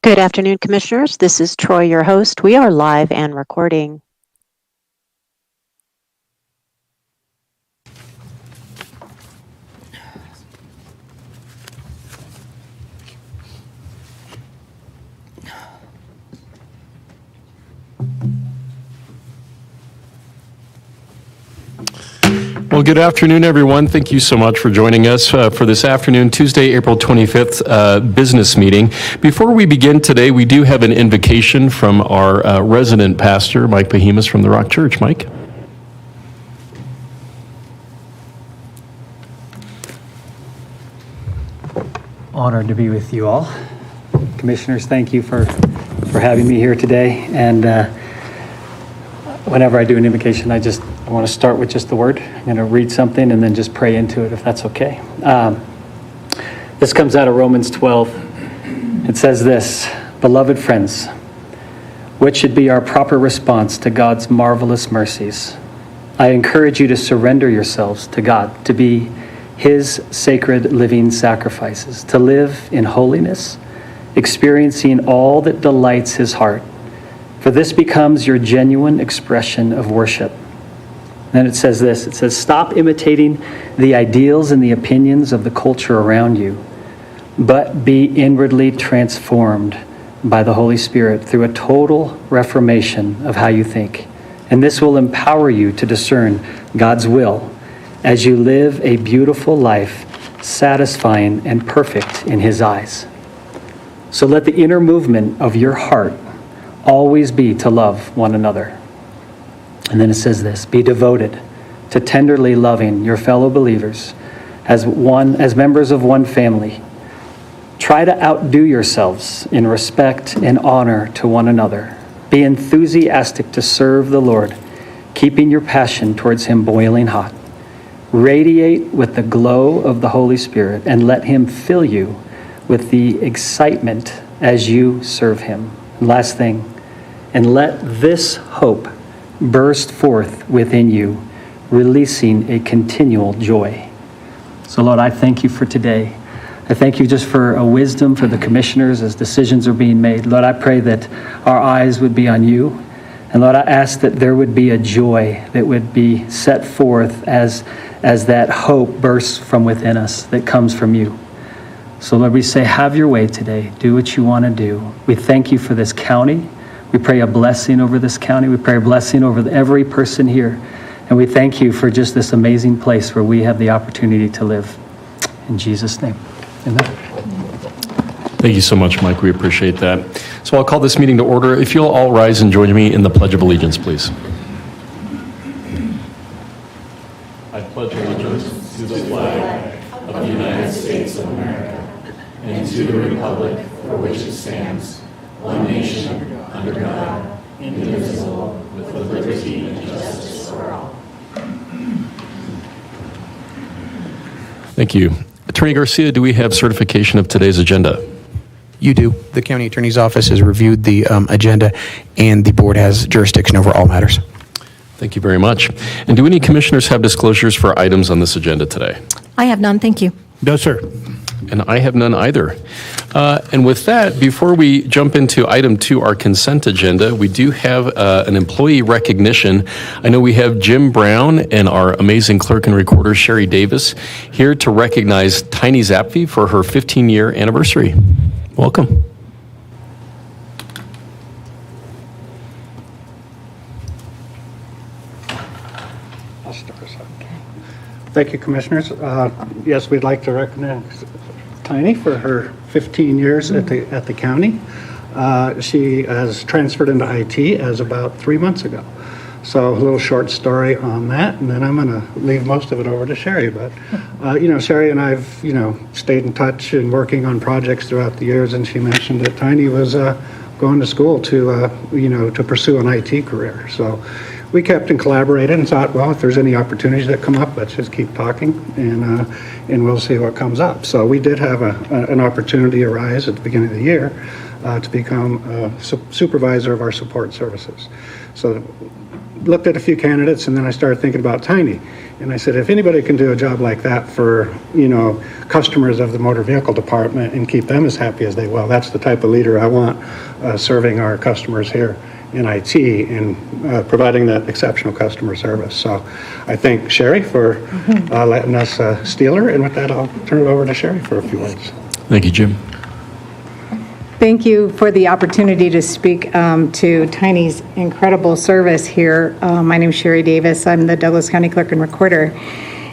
Good afternoon, Commissioners. This is Troy, your host. We are live and recording. Well, good afternoon, everyone. Thank you so much for joining us for this afternoon, Tuesday, April 25th business meeting. Before we begin today, we do have an invocation from our resident pastor, Mike Behemus from the Rock Church. Mike? Honored to be with you all. Commissioners, thank you for having me here today. And whenever I do an invocation, I want to start with just the word. I'm going to read something and then just pray into it, if that's okay. This comes out of Romans 12. It says this: "Beloved friends, what should be our proper response to God's marvelous mercies? I encourage you to surrender yourselves to God, to be His sacred living sacrifices, to live in holiness, experiencing all that delights His heart. For this becomes your genuine expression of worship." Then it says this, it says, "Stop imitating the ideals and the opinions of the culture around you, but be inwardly transformed by the Holy Spirit through a total reformation of how you think. And this will empower you to discern God's will as you live a beautiful life, satisfying and perfect in His eyes. So let the inner movement of your heart always be to love one another." And then it says this: "Be devoted to tenderly loving your fellow believers as members of one family. Try to outdo yourselves in respect and honor to one another. Be enthusiastic to serve the Lord, keeping your passion towards Him boiling hot. Radiate with the glow of the Holy Spirit and let Him fill you with the excitement as you serve Him." And last thing, "And let this hope burst forth within you, releasing a continual joy." So Lord, I thank you for today. I thank you just for a wisdom for the commissioners as decisions are being made. Lord, I pray that our eyes would be on you. And Lord, I ask that there would be a joy that would be set forth as that hope bursts from within us that comes from you. So Lord, we say, have your way today. Do what you want to do. We thank you for this county. We pray a blessing over this county. We pray a blessing over every person here. And we thank you for just this amazing place where we have the opportunity to live. In Jesus' name, amen. Thank you so much, Mike. We appreciate that. So I'll call this meeting to order. If you'll all rise and join me in the Pledge of Allegiance, please. I pledge allegiance to the flag of the United States of America and to the republic for which it stands, one nation, under God, indivisible, with liberty and justice for all. Thank you. Attorney Garcia, do we have certification of today's agenda? You do. The county attorney's office has reviewed the agenda, and the board has jurisdiction over all matters. Thank you very much. And do any commissioners have disclosures for items on this agenda today? I have none, thank you. No, sir. And I have none either. And with that, before we jump into item 2, our consent agenda, we do have an employee recognition. I know we have Jim Brown and our amazing clerk and recorder, Sherry Davis, here to recognize Tiny Zapfi for her 15-year anniversary. Welcome. I'll start us out. Thank you, Commissioners. Yes, we'd like to recognize Tiny for her 15 years at the county. She has transferred into IT as about 3 months ago. So a little short story on that, and then I'm going to leave most of it over to Sherry. But, Sherry and I've, stayed in touch and working on projects throughout the years, and she mentioned that Tiny was going to school to pursue an IT career. So we kept and collaborated and thought, well, if there's any opportunities that come up, let's just keep talking and we'll see what comes up. So we did have an opportunity arise at the beginning of the year to become a supervisor of our support services. So looked at a few candidates, and then I started thinking about Tiny. And I said, if anybody can do a job like that for, customers of the motor vehicle department and keep them as happy as they will, that's the type of leader I want serving our customers here in IT and providing that exceptional customer service. So I thank Sherry for letting us steal her. And with that, I'll turn it over to Sherry for a few words. Thank you, Jim. Thank you for the opportunity to speak to Tiny's incredible service here. My name is Sherry Davis. I'm the Douglas County Clerk and Recorder.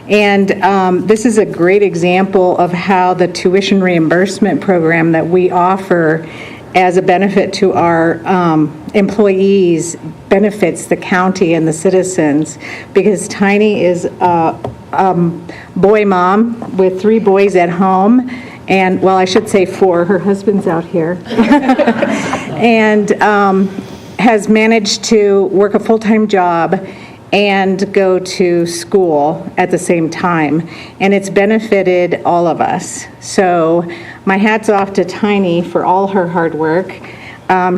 And this is a great example of how the tuition reimbursement program that we offer as a benefit to our employees benefits the county and the citizens, because Tiny is a boy mom with 3 boys at home. And, well, I should say 4. Her husband's out here. And has managed to work a full-time job and go to school at the same time. And it's benefited all of us. So my hat's off to Tiny for all her hard work.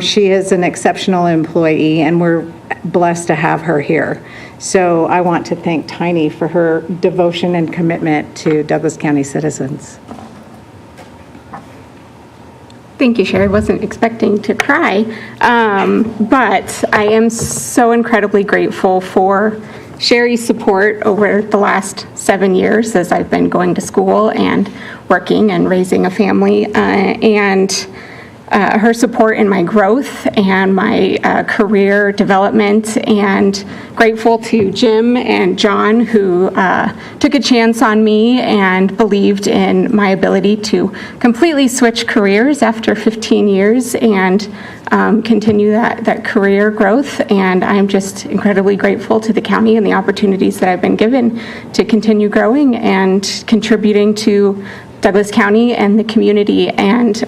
She is an exceptional employee, and we're blessed to have her here. So I want to thank Tiny for her devotion and commitment to Douglas County citizens. Thank you, Sherry. I wasn't expecting to cry, but I am so incredibly grateful for Sherry's support over the last 7 years as I've been going to school and working and raising a family, and her support in my growth and my career development, and grateful to Jim and John, who took a chance on me and believed in my ability to completely switch careers after 15 years and continue that career growth. And I'm just incredibly grateful to the county and the opportunities that I've been given to continue growing and contributing to Douglas County and the community, and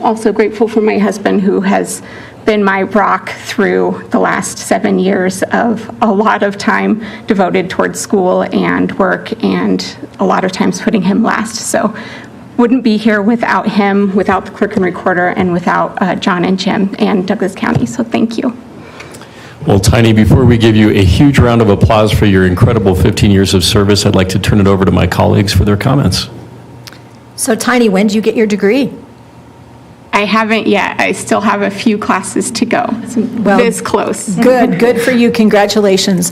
also grateful for my husband, who has been my rock through the last 7 years of a lot of time devoted towards school and work, and a lot of times putting him last. So wouldn't be here without him, without the Clerk and Recorder, and without John and Jim and Douglas County. So thank you. Well, Tiny, before we give you a huge round of applause for your incredible 15 years of service, I'd like to turn it over to my colleagues for their comments. So Tiny, when did you get your degree? I haven't yet. I still have a few classes to go. Well, this close. Good for you. Congratulations.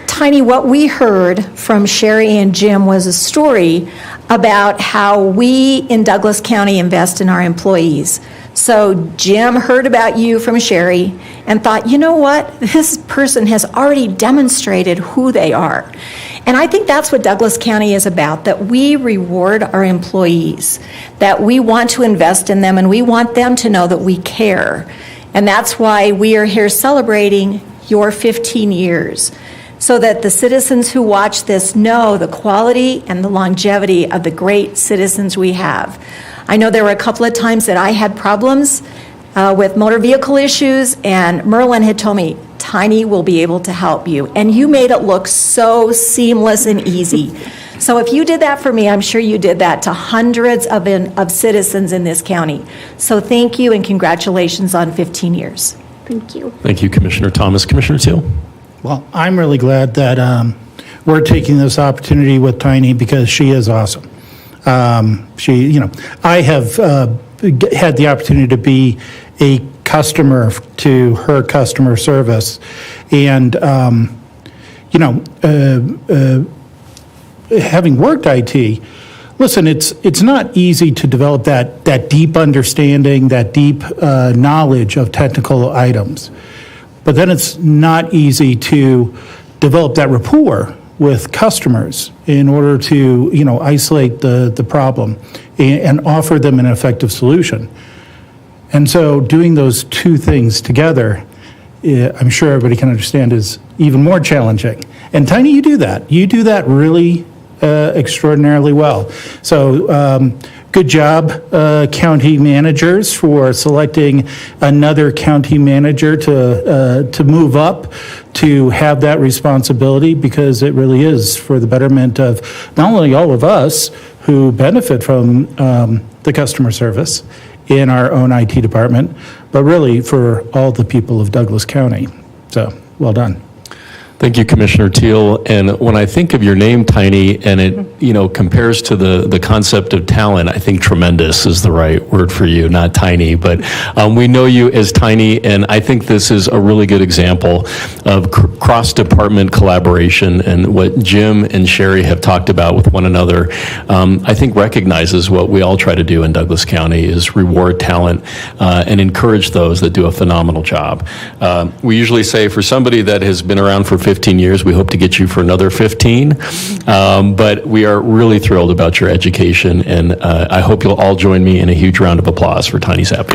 Tiny, what we heard from Sherry and Jim was a story about how we in Douglas County invest in our employees. So Jim heard about you from Sherry and thought, you know what? This person has already demonstrated who they are. And I think that's what Douglas County is about, that we reward our employees, that we want to invest in them, and we want them to know that we care. And that's why we are here celebrating your 15 years, so that the citizens who watch this know the quality and the longevity of the great citizens we have. I know there were a couple of times that I had problems with motor vehicle issues, and Merlin had told me, Tiny will be able to help you. And you made it look so seamless and easy. So if you did that for me, I'm sure you did that to hundreds of citizens in this county. So thank you and congratulations on 15 years. Thank you. Thank you, Commissioner Thomas. Commissioner Teal? Well, I'm really glad that we're taking this opportunity with Tiny, because she is awesome. I have had the opportunity to be a customer to her customer service, and having worked IT, listen, it's not easy to develop that deep understanding, that deep knowledge of technical items, but then it's not easy to develop that rapport with customers in order to isolate the problem and offer them an effective solution. And so doing those two things together, I'm sure everybody can understand, is even more challenging. And Tiny, you do that. You do that really extraordinarily well. So good job, county managers, for selecting another county manager to move up to have that responsibility, because it really is for the betterment of not only all of us who benefit from the customer service in our own IT department, but really for all the people of Douglas County. So, well done. Thank you, Commissioner Teal. And when I think of your name, Tiny, and it, compares to the concept of talent, I think tremendous is the right word for you, not tiny. But we know you as Tiny, and I think this is a really good example of cross-department collaboration, and what Jim and Sherry have talked about with one another, I think recognizes what we all try to do in Douglas County is reward talent and encourage those that do a phenomenal job. We usually say for somebody that has been around for 15 years, we hope to get you for another 15. But we are really thrilled about your education, and I hope you'll all join me in a huge round of applause for Tiny Zappi.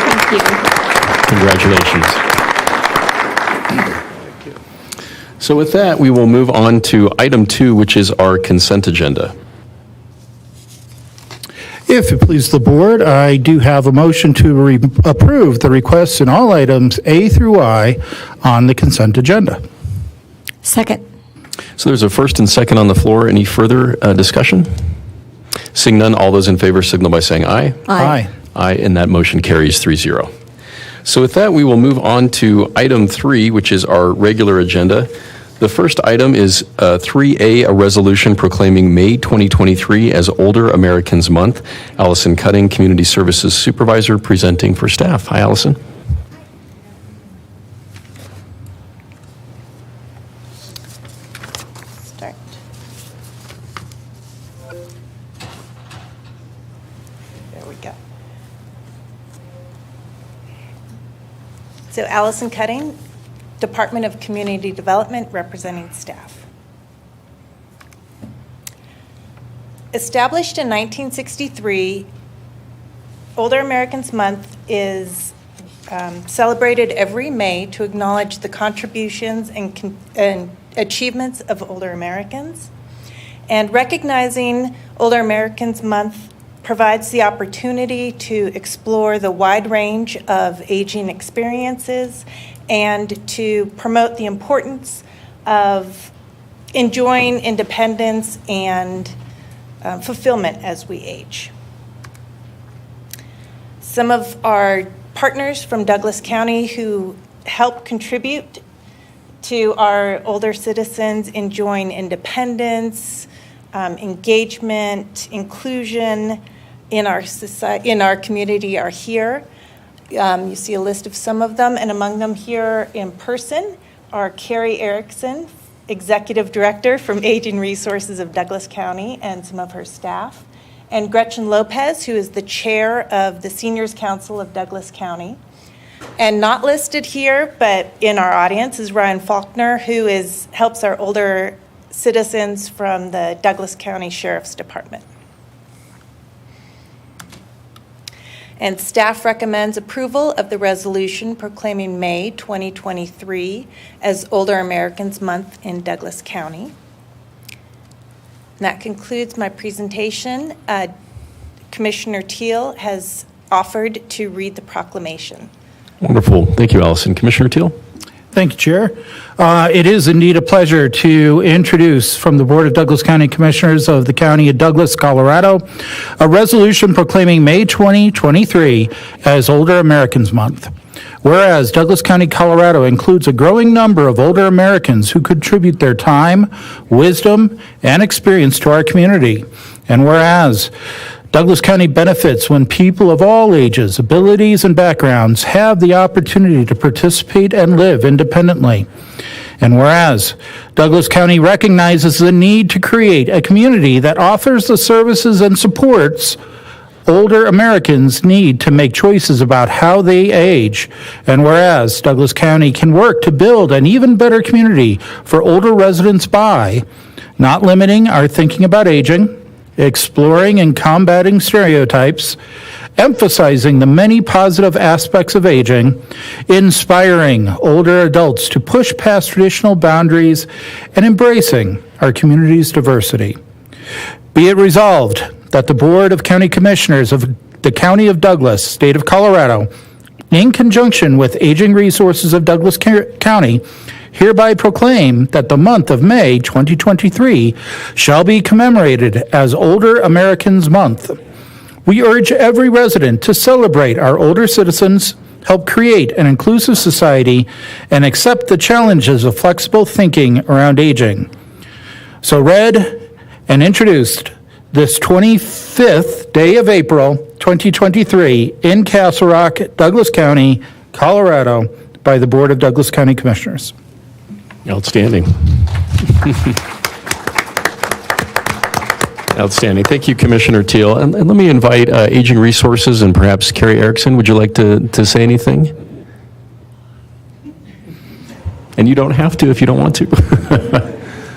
Thank you. Congratulations. So with that, we will move on to item 2, which is our consent agenda. If it pleases the board, I do have a motion to approve the requests in all items A through I on the consent agenda. Second. So there's a first and second on the floor. Any further discussion? Seeing none, all those in favor signal by saying aye. Aye. Aye, and that motion carries 3-0. So with that, we will move on to item 3, which is our regular agenda. The first item is 3A, a resolution proclaiming May 2023 as Older Americans Month. Allison Cutting, Community Services Supervisor, presenting for staff. Hi, Allison. Start. There we go. So Allison Cutting, Department of Community Development, representing staff. Established in 1963, Older Americans Month is celebrated every May to acknowledge the contributions and achievements of older Americans. And recognizing Older Americans Month provides the opportunity to explore the wide range of aging experiences and to promote the importance of enjoying independence and fulfillment as we age. Some of our partners from Douglas County who help contribute to our older citizens enjoying independence, engagement, inclusion in our society, in our community are here. You see a list of some of them, and among them here in person are Carrie Erickson, Executive Director from Aging Resources of Douglas County, and some of her staff, and Gretchen Lopez, who is the Chair of the Seniors Council of Douglas County. And not listed here, but in our audience, is Ryan Faulkner, who helps our older citizens from the Douglas County Sheriff's Department. And staff recommends approval of the resolution proclaiming May 2023 as Older Americans Month in Douglas County. And that concludes my presentation. Commissioner Teal has offered to read the proclamation. Wonderful. Thank you, Allison. Commissioner Teal? Thank you, Chair. It is indeed a pleasure to introduce from the Board of Douglas County Commissioners of the County of Douglas, Colorado, a resolution proclaiming May 2023 as Older Americans Month. Whereas Douglas County, Colorado includes a growing number of older Americans who contribute their time, wisdom, and experience to our community. And whereas Douglas County benefits when people of all ages, abilities, and backgrounds have the opportunity to participate and live independently. And whereas Douglas County recognizes the need to create a community that offers the services and supports older Americans need to make choices about how they age. And whereas Douglas County can work to build an even better community for older residents by not limiting our thinking about aging, exploring and combating stereotypes, emphasizing the many positive aspects of aging, inspiring older adults to push past traditional boundaries, and embracing our community's diversity. Be it resolved that the Board of County Commissioners of the County of Douglas, State of Colorado, in conjunction with Aging Resources of Douglas County, hereby proclaim that the month of May 2023 shall be commemorated as Older Americans Month. We urge every resident to celebrate our older citizens, help create an inclusive society, and accept the challenges of flexible thinking around aging. So read and introduced this 25th day of April, 2023, in Castle Rock, Douglas County, Colorado, by the Board of Douglas County Commissioners. Outstanding. Outstanding. Thank you, Commissioner Teal. And let me invite Aging Resources and perhaps Carrie Erickson. Would you like to say anything? And you don't have to if you don't want to.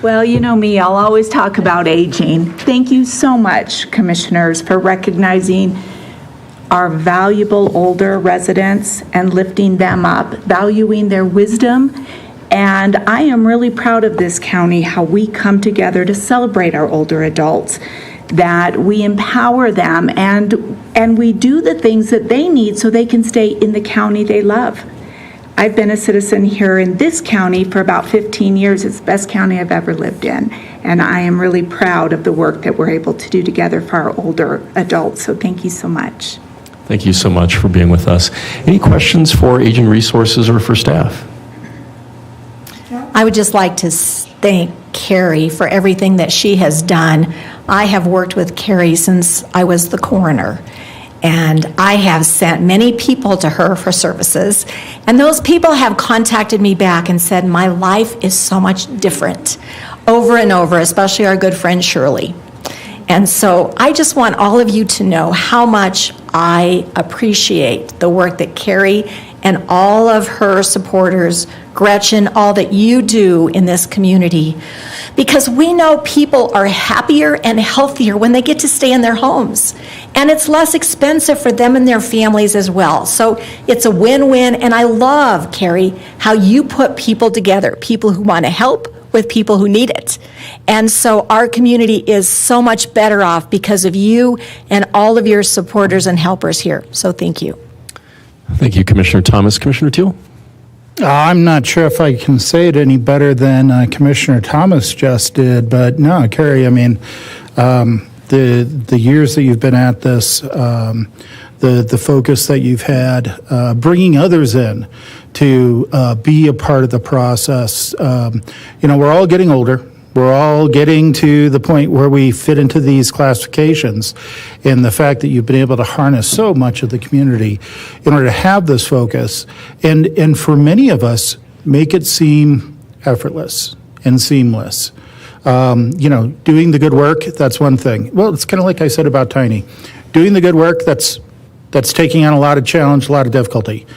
Well, you know me, I'll always talk about aging. Thank you so much, Commissioners, for recognizing our valuable older residents and lifting them up, valuing their wisdom. And I am really proud of this county, how we come together to celebrate our older adults, that we empower them and we do the things that they need so they can stay in the county they love. I've been a citizen here in this county for about 15 years. It's the best county I've ever lived in. And I am really proud of the work that we're able to do together for our older adults. So thank you so much. Thank you so much for being with us. Any questions for Aging Resources or for staff? I would just like to thank Carrie for everything that she has done. I have worked with Carrie since I was the coroner, and I have sent many people to her for services, and those people have contacted me back and said, my life is so much different, over and over, especially our good friend Shirley. And so I just want all of you to know how much I appreciate the work that Carrie and all of her supporters, Gretchen, all that you do in this community, because we know people are happier and healthier when they get to stay in their homes, and it's less expensive for them and their families as well. So it's a win-win, and I love, Carrie, how you put people together, people who want to help with people who need it. And so our community is so much better off because of you and all of your supporters and helpers here. So thank you. Thank you, Commissioner Thomas. Commissioner Teal? I'm not sure if I can say it any better than Commissioner Thomas just did, but no, Carrie, I mean, the years that you've been at this, the focus that you've had, bringing others in to be a part of the process. We're all getting older. We're all getting to the point where we fit into these classifications, and the fact that you've been able to harness so much of the community in order to have this focus, and for many of us, make it seem effortless and seamless. Doing the good work, that's one thing. Well, it's kind of like I said about Tiny. Doing the good work, that's taking on a lot of challenge, a lot of difficulty.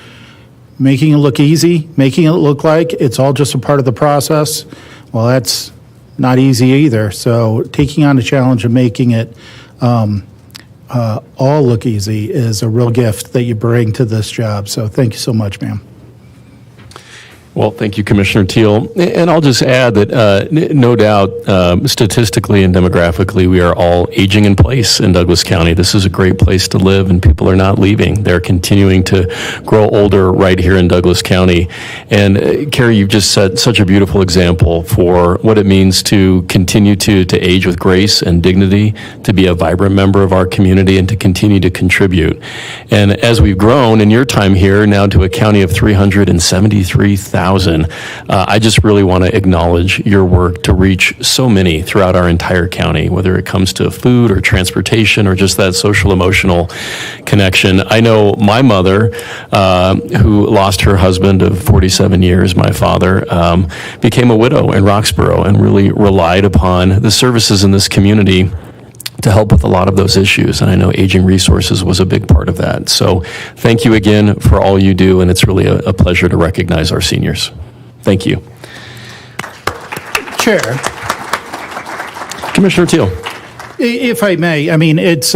Making it look easy, making it look like it's all just a part of the process, well, that's not easy either. So taking on the challenge of making it all look easy is a real gift that you bring to this job. So thank you so much, ma'am. Well, thank you, Commissioner Teal. And I'll just add that no doubt, statistically and demographically, we are all aging in place in Douglas County. This is a great place to live, and people are not leaving. They're continuing to grow older right here in Douglas County. And Carrie, you've just set such a beautiful example for what it means to continue to age with grace and dignity, to be a vibrant member of our community, and to continue to contribute. And as we've grown in your time here now to a county of 373,000, I just really want to acknowledge your work to reach so many throughout our entire county, whether it comes to food or transportation or just that social emotional connection. I know my mother, who lost her husband of 47 years, my father, became a widow in Roxborough and really relied upon the services in this community to help with a lot of those issues. And I know Aging Resources was a big part of that. So thank you again for all you do, and it's really a pleasure to recognize our seniors. Thank you. Chair. Commissioner Teal. If I may, I mean, it's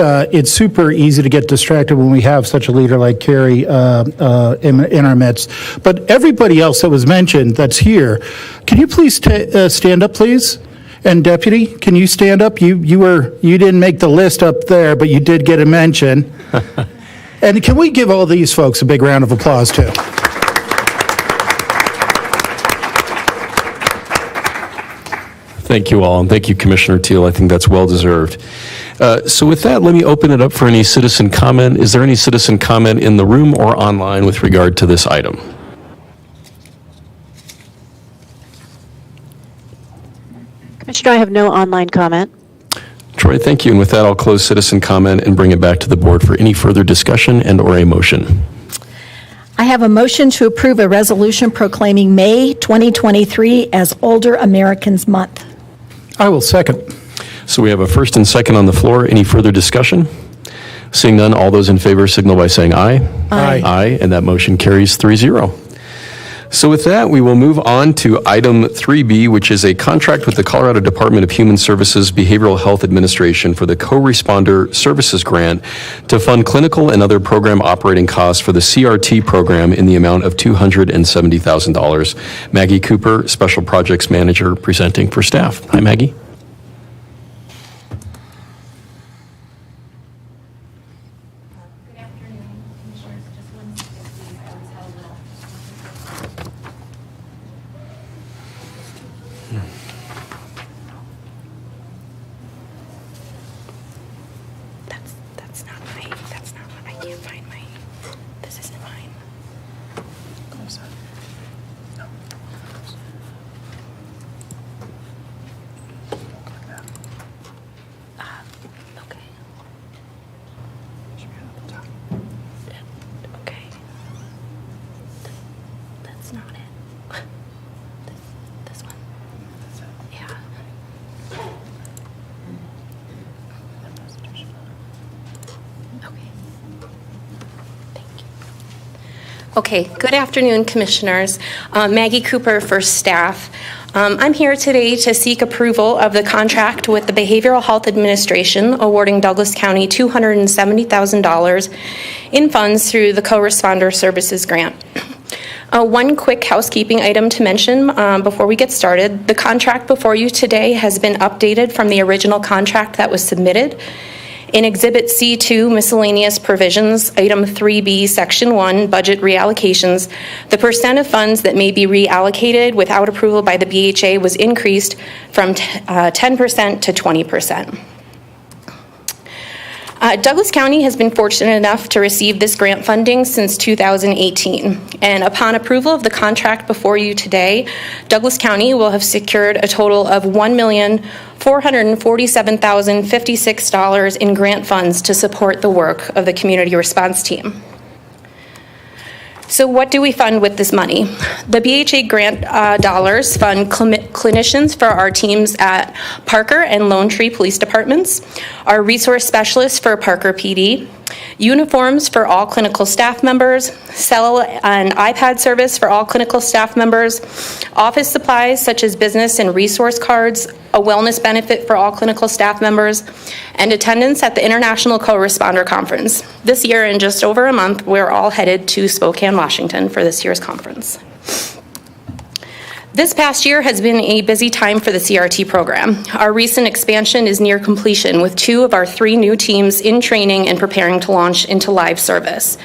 super easy to get distracted when we have such a leader like Carrie in our midst. But everybody else that was mentioned that's here, can you please stand up, please? And Deputy, can you stand up? You didn't make the list up there, but you did get a mention. And can we give all these folks a big round of applause too? Thank you all, and thank you, Commissioner Teal. I think that's well deserved. So with that, let me open it up for any citizen comment. Is there any citizen comment in the room or online with regard to this item? Commissioner, I have no online comment. Troy, thank you. And with that, I'll close citizen comment and bring it back to the board for any further discussion and/or a motion. I have a motion to approve a resolution proclaiming May 2023 as Older Americans Month. I will second. So we have a first and second on the floor. Any further discussion? Seeing none, all those in favor signal by saying aye. Aye. Aye, and that motion carries 3-0. So with that, we will move on to item 3B, which is a contract with the Colorado Department of Human Services Behavioral Health Administration for the Co-Responder Services Grant to fund clinical and other program operating costs for the CRT program in the amount of $270,000. Maggie Cooper, Special Projects Manager, presenting for staff. Hi, Maggie. That's not what I can't find my, this isn't mine. Okay. Okay. That's not it. This one. Yeah. Okay, good afternoon, Commissioners. Maggie Cooper for staff. I'm here today to seek approval of the contract with the Behavioral Health Administration awarding Douglas County $270,000 in funds through the Co-Responder Services Grant. One quick housekeeping item to mention before we get started. The contract before you today has been updated from the original contract that was submitted. In Exhibit C2, Miscellaneous Provisions, Item 3B, Section 1, Budget Reallocations, the percent of funds that may be reallocated without approval by the BHA was increased from 10% to 20%. Douglas County has been fortunate enough to receive this grant funding since 2018, and upon approval of the contract before you today, Douglas County will have secured a total of $1,447,056 in grant funds to support the work of the community response team. So what do we fund with this money? The BHA grant dollars fund clinicians for our teams at Parker and Lone Tree Police Departments, our resource specialists for Parker PD, uniforms for all clinical staff members, cell and iPad service for all clinical staff members, office supplies such as business and resource cards, a wellness benefit for all clinical staff members, and attendance at the International Co-Responder Conference. This year, in just over a month, we're all headed to Spokane, Washington for this year's conference. This past year has been a busy time for the CRT program. Our recent expansion is near completion with 2 of our 3 new teams in training and preparing to launch into live service.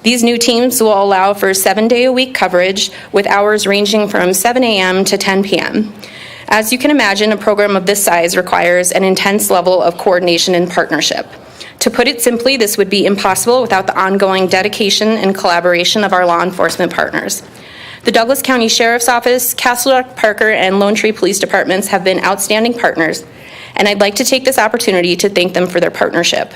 These new teams will allow for 7-day-a-week coverage with hours ranging from 7 a.m. to 10 p.m. As you can imagine, a program of this size requires an intense level of coordination and partnership. To put it simply, this would be impossible without the ongoing dedication and collaboration of our law enforcement partners. The Douglas County Sheriff's Office, Castle Rock, Parker, and Lone Tree Police Departments have been outstanding partners, and I'd like to take this opportunity to thank them for their partnership.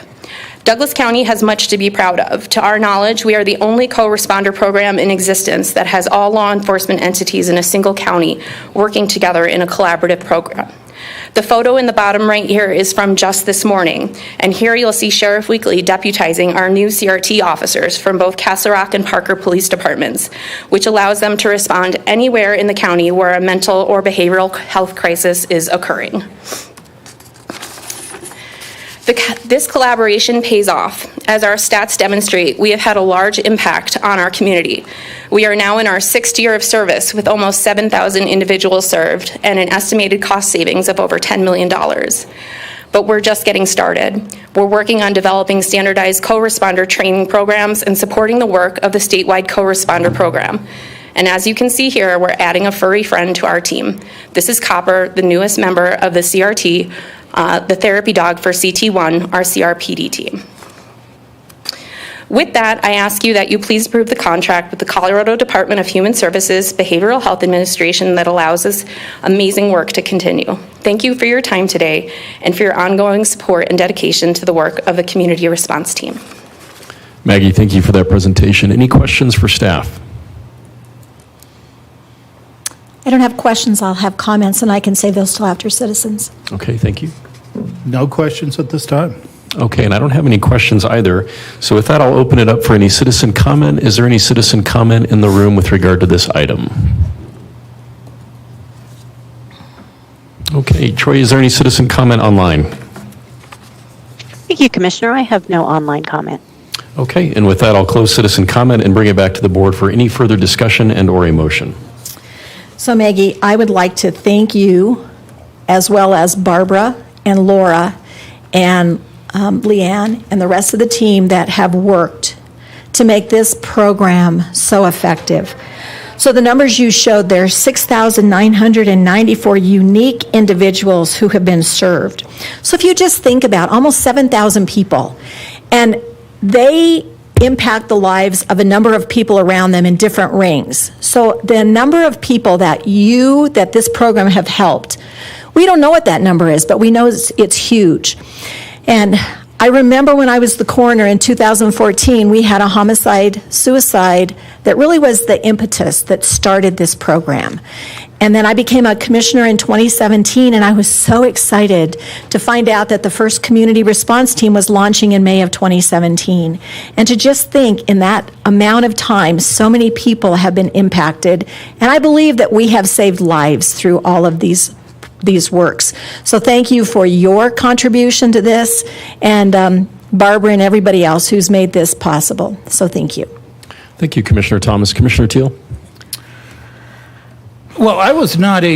Douglas County has much to be proud of. To our knowledge, we are the only co-responder program in existence that has all law enforcement entities in a single county working together in a collaborative program. The photo in the bottom right here is from just this morning, and here you'll see Sheriff Weekly deputizing our new CRT officers from both Castle Rock and Parker Police Departments, which allows them to respond anywhere in the county where a mental or behavioral health crisis is occurring. This collaboration pays off. As our stats demonstrate, we have had a large impact on our community. We are now in our 6th year of service with almost 7,000 individuals served and an estimated cost savings of over $10 million. But we're just getting started. We're working on developing standardized co-responder training programs and supporting the work of the statewide co-responder program. And as you can see here, we're adding a furry friend to our team. This is Copper, the newest member of the CRT. the therapy dog for CT1, our CRPD team. With that, I ask you that you please approve the contract with the Colorado Department of Human Services Behavioral Health Administration that allows this amazing work to continue. Thank you for your time today and for your ongoing support and dedication to the work of the community response team. Maggie, thank you for that presentation. Any questions for staff? I don't have questions, I'll have comments, and I can save those till after citizens. Okay, thank you. No questions at this time. Okay, and I don't have any questions either. So with that, I'll open it up for any citizen comment. Is there any citizen comment in the room with regard to this item? Okay, Troy, is there any citizen comment online? Thank you, Commissioner. I have no online comment. Okay, and with that, I'll close citizen comment and bring it back to the board for any further discussion and or a motion. So Maggie, I would like to thank you, as well as Barbara and Laura and Leanne and the rest of the team that have worked to make this program so effective. So the numbers you showed there, 6,994 unique individuals who have been served. So if you just think about almost 7,000 people, and they impact the lives of a number of people around them in different rings. So the number of people that this program have helped, we don't know what that number is, but we know it's huge. And I remember when I was the coroner in 2014, we had a homicide-suicide that really was the impetus that started this program. And then I became a commissioner in 2017, and I was so excited to find out that the first community response team was launching in May of 2017. And to just think in that amount of time, so many people have been impacted. And I believe that we have saved lives through all of these works. So thank you for your contribution to this, and Barbara and everybody else who's made this possible. So thank you. Thank you, Commissioner Thomas. Commissioner Teal? Well, I was not I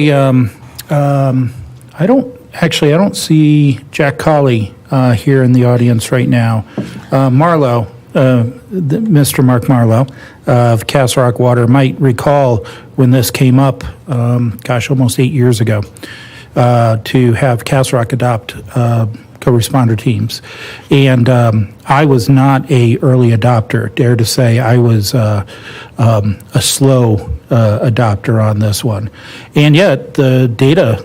don't see Jack Colley here in the audience right now. Marlowe, Mr. Mark Marlowe of Castle Rock Water might recall when this came up, almost 8 years ago, to have Castle Rock adopt co-responder teams. And I was not a early adopter. Dare to say I was a slow adopter on this one. And yet the data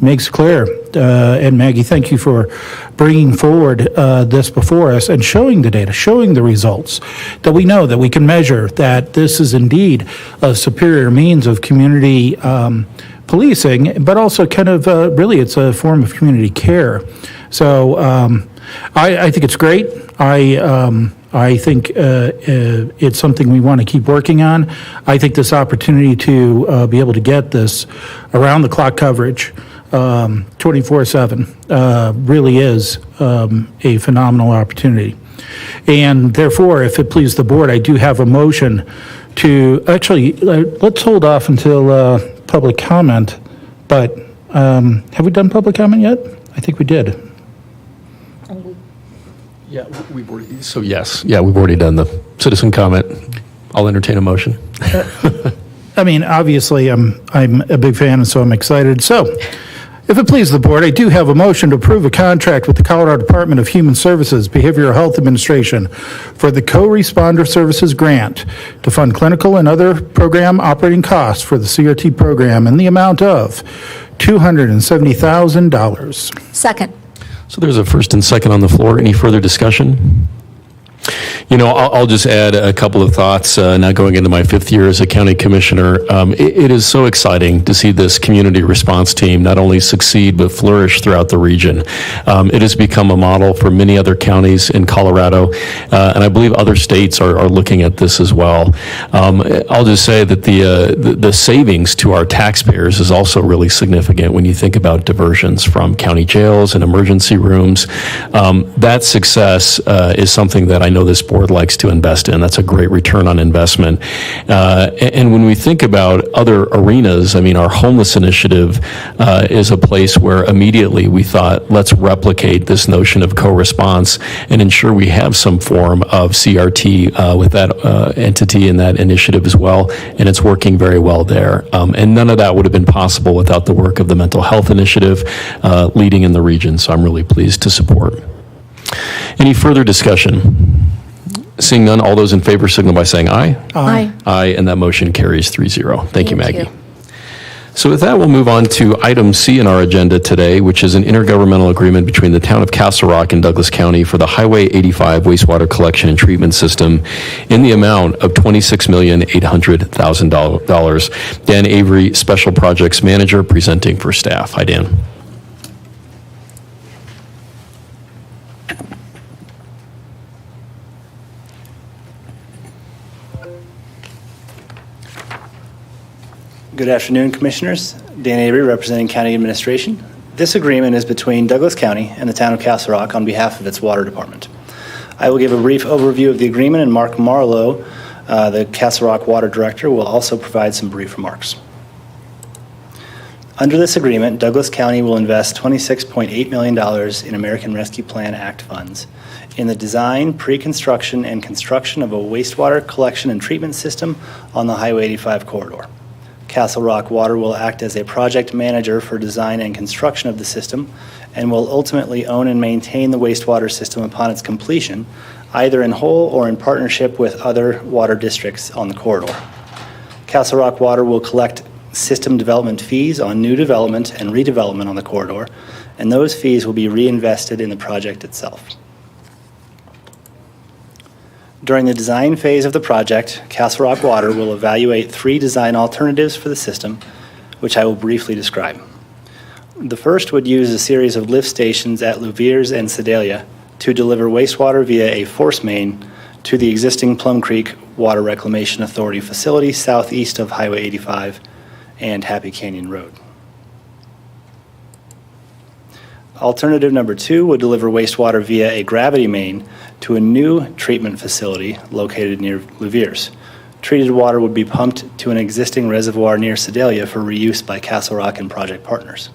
makes clear, and Maggie, thank you for bringing forward this before us and showing the data, showing the results, that we know, that we can measure, that this is indeed a superior means of community policing, but also kind of really it's a form of community care. So I think it's great. I think it's something we want to keep working on. I think this opportunity to be able to get this around-the-clock coverage 24/7 really is a phenomenal opportunity. And therefore, if it pleases the board, I do have a motion to, actually, let's hold off until public comment, but have we done public comment yet? I think we did. Yeah, we've already done the citizen comment. I'll entertain a motion. I mean, obviously, I'm a big fan, and so I'm excited. So, if it pleases the board, I do have a motion to approve a contract with the Colorado Department of Human Services Behavioral Health Administration for the Co-Responder Services Grant to fund clinical and other program operating costs for the CRT program in the amount of $270,000. Second. So there's a first and second on the floor. Any further discussion? You know, I'll just add a couple of thoughts, now going into my 5th year as a county commissioner. It is so exciting to see this community response team not only succeed, but flourish throughout the region. It has become a model for many other counties in Colorado, and I believe other states are looking at this as well. I'll just say that the savings to our taxpayers is also really significant when you think about diversions from county jails and emergency rooms. That success is something that I know the this board likes to invest in. That's a great return on investment. And when we think about other arenas, I mean, our homeless initiative is a place where immediately we thought, let's replicate this notion of co-response and ensure we have some form of CRT with that entity and that initiative as well. And it's working very well there. And none of that would have been possible without the work of the Mental Health Initiative leading in the region. So I'm really pleased to support. Any further discussion? Seeing none, all those in favor signal by saying aye. Aye. Aye, and that motion carries 3-0. Thank you, Maggie. So with that, we'll move on to item C in our agenda today, which is an intergovernmental agreement between the town of Castle Rock and Douglas County for the Highway 85 wastewater collection and treatment system in the amount of $26,800,000. Dan Avery, Special Projects Manager, presenting for staff. Hi, Dan. Good afternoon, Commissioners. Dan Avery, representing County Administration. This agreement is between Douglas County and the town of Castle Rock on behalf of its water department. I will give a brief overview of the agreement, and Mark Marlowe, the Castle Rock Water Director, will also provide some brief remarks. Under this agreement, Douglas County will invest $26.8 million in American Rescue Plan Act funds in the design, pre-construction, and construction of a wastewater collection and treatment system on the Highway 85 corridor. Castle Rock Water will act as a project manager for design and construction of the system and will ultimately own and maintain the wastewater system upon its completion, either in whole or in partnership with other water districts on the corridor. Castle Rock Water will collect system development fees on new development and redevelopment on the corridor, and those fees will be reinvested in the project itself. During the design phase of the project, Castle Rock Water will evaluate 3 design alternatives for the system, which I will briefly describe. The first would use a series of lift stations at Louviers and Sedalia to deliver wastewater via a force main to the existing Plum Creek Water Reclamation Authority facility southeast of Highway 85 and Happy Canyon Road. Alternative number 2 would deliver wastewater via a gravity main to a new treatment facility located near Louviers. Treated water would be pumped to an existing reservoir near Sedalia for reuse by Castle Rock and project partners.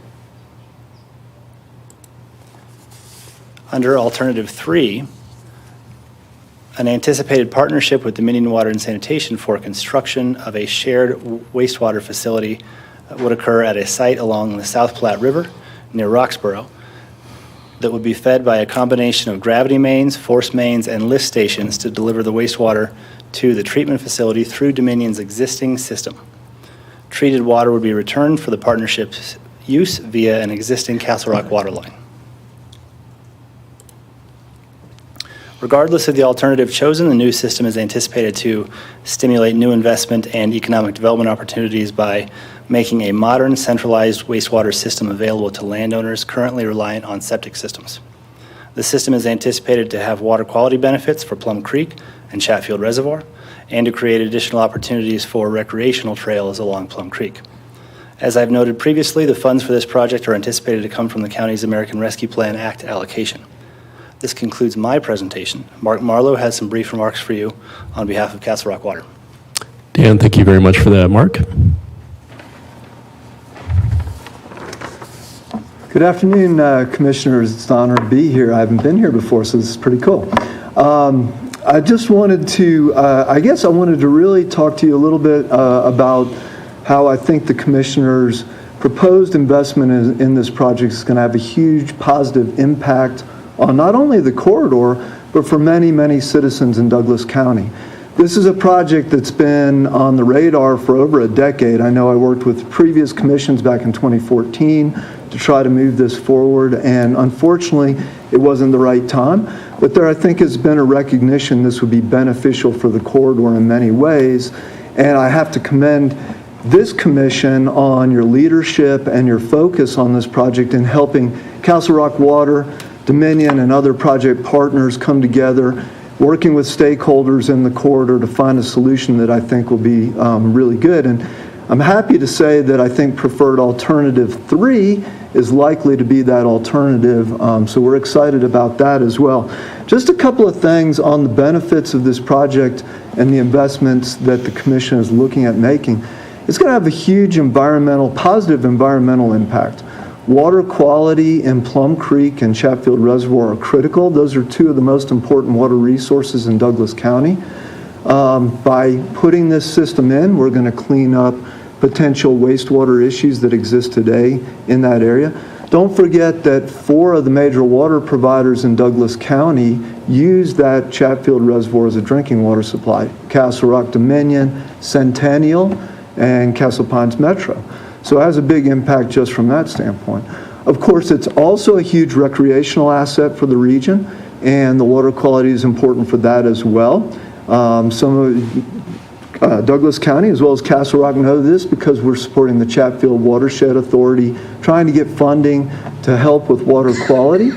Under Alternative 3, an anticipated partnership with Dominion Water and Sanitation for construction of a shared wastewater facility would occur at a site along the South Platte River near Roxborough that would be fed by a combination of gravity mains, force mains, and lift stations to deliver the wastewater to the treatment facility through Dominion's existing system. Treated water would be returned for the partnership's use via an existing Castle Rock water line. Regardless of the alternative chosen, the new system is anticipated to stimulate new investment and economic development opportunities by making a modern, centralized wastewater system available to landowners currently reliant on septic systems. The system is anticipated to have water quality benefits for Plum Creek and Chatfield Reservoir, and to create additional opportunities for recreational trails along Plum Creek. As I've noted previously, the funds for this project are anticipated to come from the county's American Rescue Plan Act allocation. This concludes my presentation. Mark Marlowe has some brief remarks for you on behalf of Castle Rock Water. Dan, thank you very much for that. Mark? Good afternoon, Commissioners. It's an honor to be here. I haven't been here before, so this is pretty cool. I just wanted to, I wanted to really talk to you a little bit about how I think the Commissioners' proposed investment in this project is going to have a huge positive impact on not only the corridor, but for many, many citizens in Douglas County. This is a project that's been on the radar for over a decade. I know I worked with previous commissions back in 2014 to try to move this forward, and unfortunately, it wasn't the right time. But there, I think, has been a recognition this would be beneficial for the corridor in many ways, and I have to commend this commission on your leadership and your focus on this project in helping Castle Rock Water, Dominion, and other project partners come together, working with stakeholders in the corridor to find a solution that I think will be really good. And I'm happy to say that I think preferred alternative 3 is likely to be that alternative, so we're excited about that as well. Just a couple of things on the benefits of this project and the investments that the Commission is looking at making. It's going to have a huge positive environmental impact. Water quality in Plum Creek and Chatfield Reservoir are critical. Those are two of the most important water resources in Douglas County. By putting this system in, we're going to clean up potential wastewater issues that exist today in that area. Don't forget that 4 of the major water providers in Douglas County use that Chatfield Reservoir as a drinking water supply: Castle Rock Dominion, Centennial, and Castle Pines Metro. So it has a big impact just from that standpoint. Of course, it's also a huge recreational asset for the region, and the water quality is important for that as well. Douglas County as well as Castle Rock know this because we're supporting the Chatfield Watershed Authority, trying to get funding to help with water quality.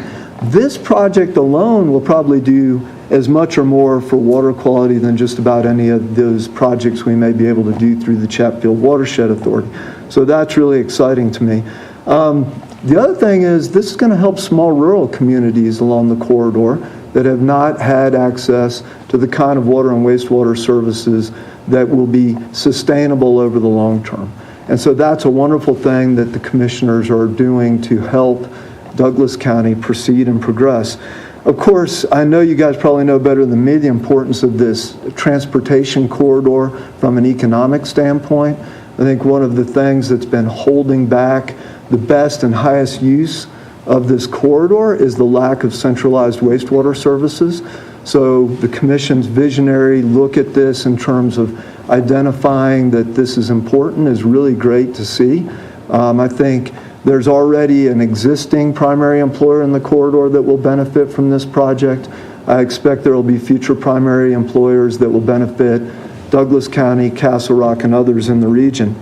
This project alone will probably do as much or more for water quality than just about any of those projects we may be able to do through the Chatfield Watershed Authority. So that's really exciting to me. The other thing is this is going to help small rural communities along the corridor that have not had access to the kind of water and wastewater services that will be sustainable over the long term. And so that's a wonderful thing that the commissioners are doing to help Douglas County proceed and progress. Of course, I know you guys probably know better than me the importance of this transportation corridor from an economic standpoint. I think one of the things that's been holding back the best and highest use of this corridor is the lack of centralized wastewater services. So the Commission's visionary look at this in terms of identifying that this is important is really great to see. I think there's already an existing primary employer in the corridor that will benefit from this project. I expect there will be future primary employers that will benefit Douglas County, Castle Rock, and others in the region.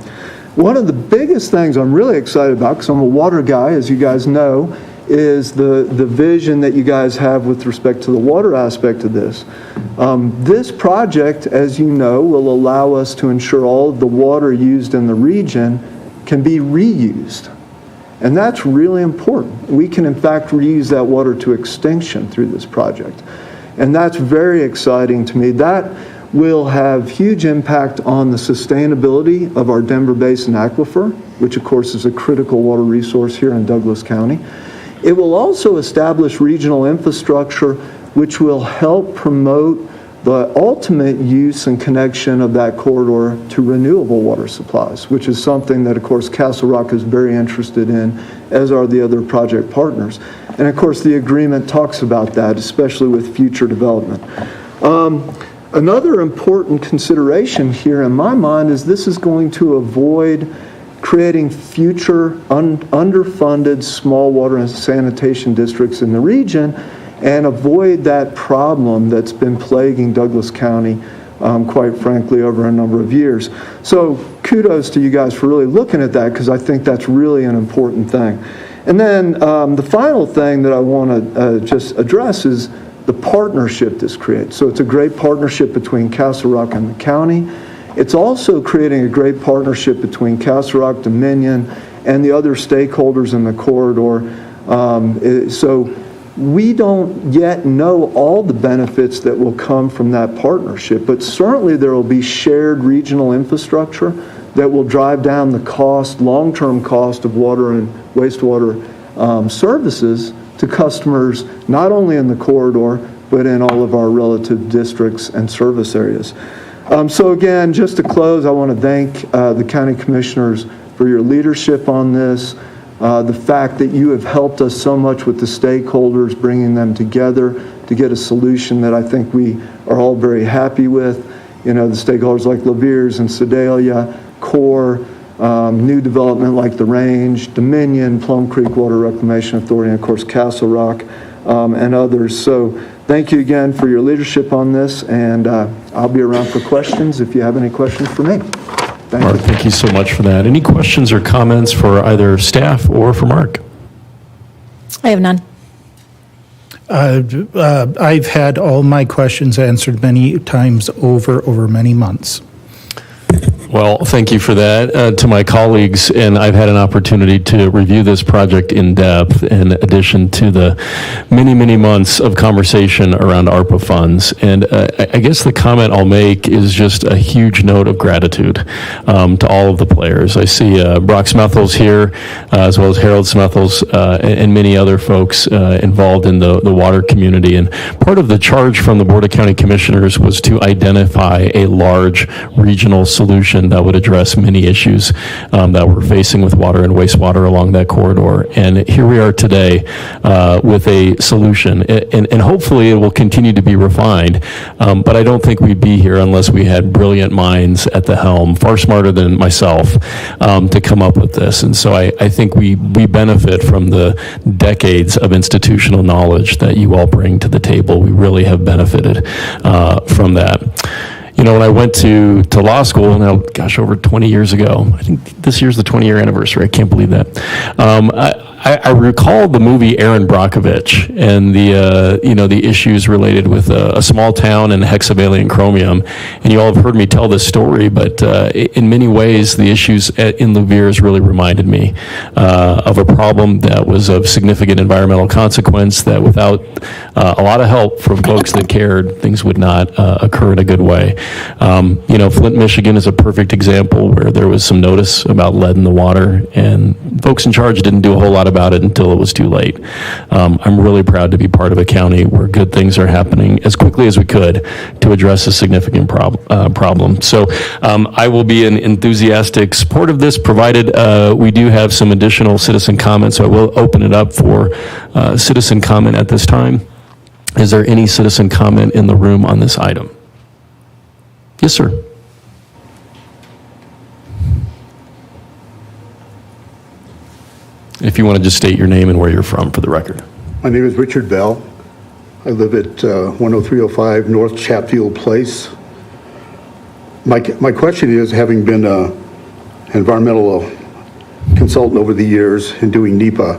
One of the biggest things I'm really excited about, because I'm a water guy, as you guys know, is the vision that you guys have with respect to the water aspect of this. This project, as you know, will allow us to ensure all of the water used in the region can be reused. And that's really important. We can, in fact, reuse that water to extinction through this project. And that's very exciting to me. That will have huge impact on the sustainability of our Denver Basin aquifer, which of course is a critical water resource here in Douglas County. It will also establish regional infrastructure which will help promote the ultimate use and connection of that corridor to renewable water supplies, which is something that of course Castle Rock is very interested in, as are the other project partners. And of course the agreement talks about that, especially with future development. Another important consideration here in my mind is this is going to avoid creating future underfunded small water and sanitation districts in the region and avoid that problem that's been plaguing Douglas County, quite frankly, over a number of years. So kudos to you guys for really looking at that, because I think that's really an important thing. And then the final thing that I want to just address is the partnership this creates. So it's a great partnership between Castle Rock and the county. It's also creating a great partnership between Castle Rock, Dominion, and the other stakeholders in the corridor. So we don't yet know all the benefits that will come from that partnership, but certainly there will be shared regional infrastructure that will drive down the cost, long-term cost of water and wastewater services to customers, not only in the corridor, but in all of our relative districts and service areas. So again, just to close, I want to thank the county commissioners for your leadership on this, the fact that you have helped us so much with the stakeholders, bringing them together to get a solution that I think we are all very happy with. You know, the stakeholders like Laviers and Sedalia, Core, new development like the Range, Dominion, Plum Creek Water Reclamation Authority, and of course Castle Rock, and others. So thank you again for your leadership on this, and I'll be around for questions if you have any questions for me. Mark, thank you so much for that. Any questions or comments for either staff or for Mark? I have none. I've had all my questions answered many times over many months. Well, thank you for that. To my colleagues, and I've had an opportunity to review this project in depth in addition to the many, many months of conversation around ARPA funds. And I guess the comment I'll make is just a huge note of gratitude to all of the players. I see Brock Smethels here, as well as Harold Smethels, and many other folks involved in the water community. And part of the charge from the Board of County Commissioners was to identify a large regional solution that would address many issues that we're facing with water and wastewater along that corridor. And here we are today with a solution. And hopefully it will continue to be refined. But I don't think we'd be here unless we had brilliant minds at the helm, far smarter than myself, to come up with this. And so I think we benefit from the decades of institutional knowledge that you all bring to the table. We really have benefited from that. You know, when I went to law school, now, gosh, over 20 years ago, I think this year's the 20-year anniversary. I can't believe that. I recall the movie Erin Brockovich and the issues related with a small town and hexavalent chromium. And you all have heard me tell this story, but in many ways, the issues in Luviers really reminded me of a problem that was of significant environmental consequence, that without a lot of help from folks that cared, things would not occur in a good way. Flint, Michigan is a perfect example where there was some notice about lead in the water, and folks in charge didn't do a whole lot about it until it was too late. I'm really proud to be part of a county where good things are happening as quickly as we could to address a significant problem. So I will be in enthusiastic support of this, provided we do have some additional citizen comments. So I will open it up for citizen comment at this time. Is there any citizen comment in the room on this item? Yes, sir. If you want to just state your name and where you're from for the record. My name is Richard Bell. I live at 10305 North Chatfield Place. My question is, having been an environmental consultant over the years in doing NEPA,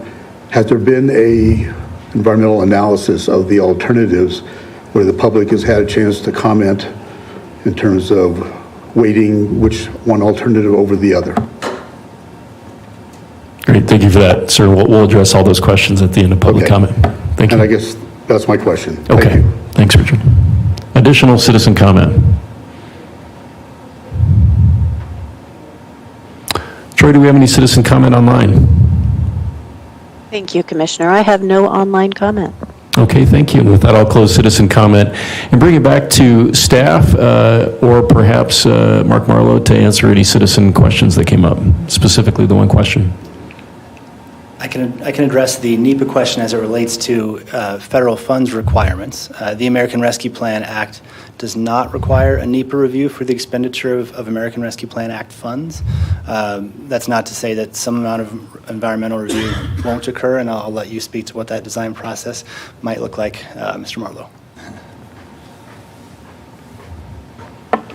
has there been a environmental analysis of the alternatives where the public has had a chance to comment in terms of weighting which one alternative over the other? Great, thank you for that, sir. We'll address all those questions at the end of public comment. Thank you. And I guess that's my question. Okay, Thank you. Thanks, Richard. Additional citizen comment? Troy, do we have any citizen comment online? Thank you, Commissioner. I have no online comment. Okay, thank you. And with that, I'll close citizen comment and bring it back to staff, or perhaps Mark Marlowe to answer any citizen questions that came up, specifically the one question. I can address the NEPA question as it relates to federal funds requirements. The American Rescue Plan Act does not require a NEPA review for the expenditure of American Rescue Plan Act funds. That's not to say that some amount of environmental review won't occur, and I'll let you speak to what that design process might look like, Mr. Marlowe.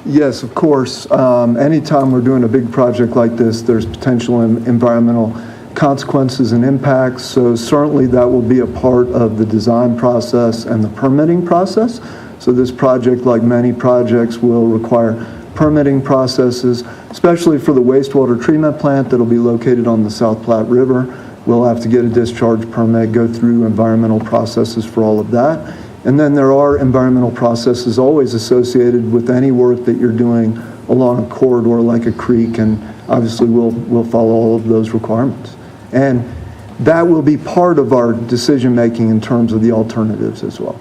Yes, of course. Anytime we're doing a big project like this, there's potential environmental consequences and impacts, so certainly that will be a part of the design process and the permitting process. So this project, like many projects, will require permitting processes, especially for the wastewater treatment plant that'll be located on the South Platte River. We'll have to get a discharge permit, go through environmental processes for all of that. And then there are environmental processes always associated with any work that you're doing along a corridor like a creek, and obviously we'll follow all of those requirements. And that will be part of our decision-making in terms of the alternatives as well.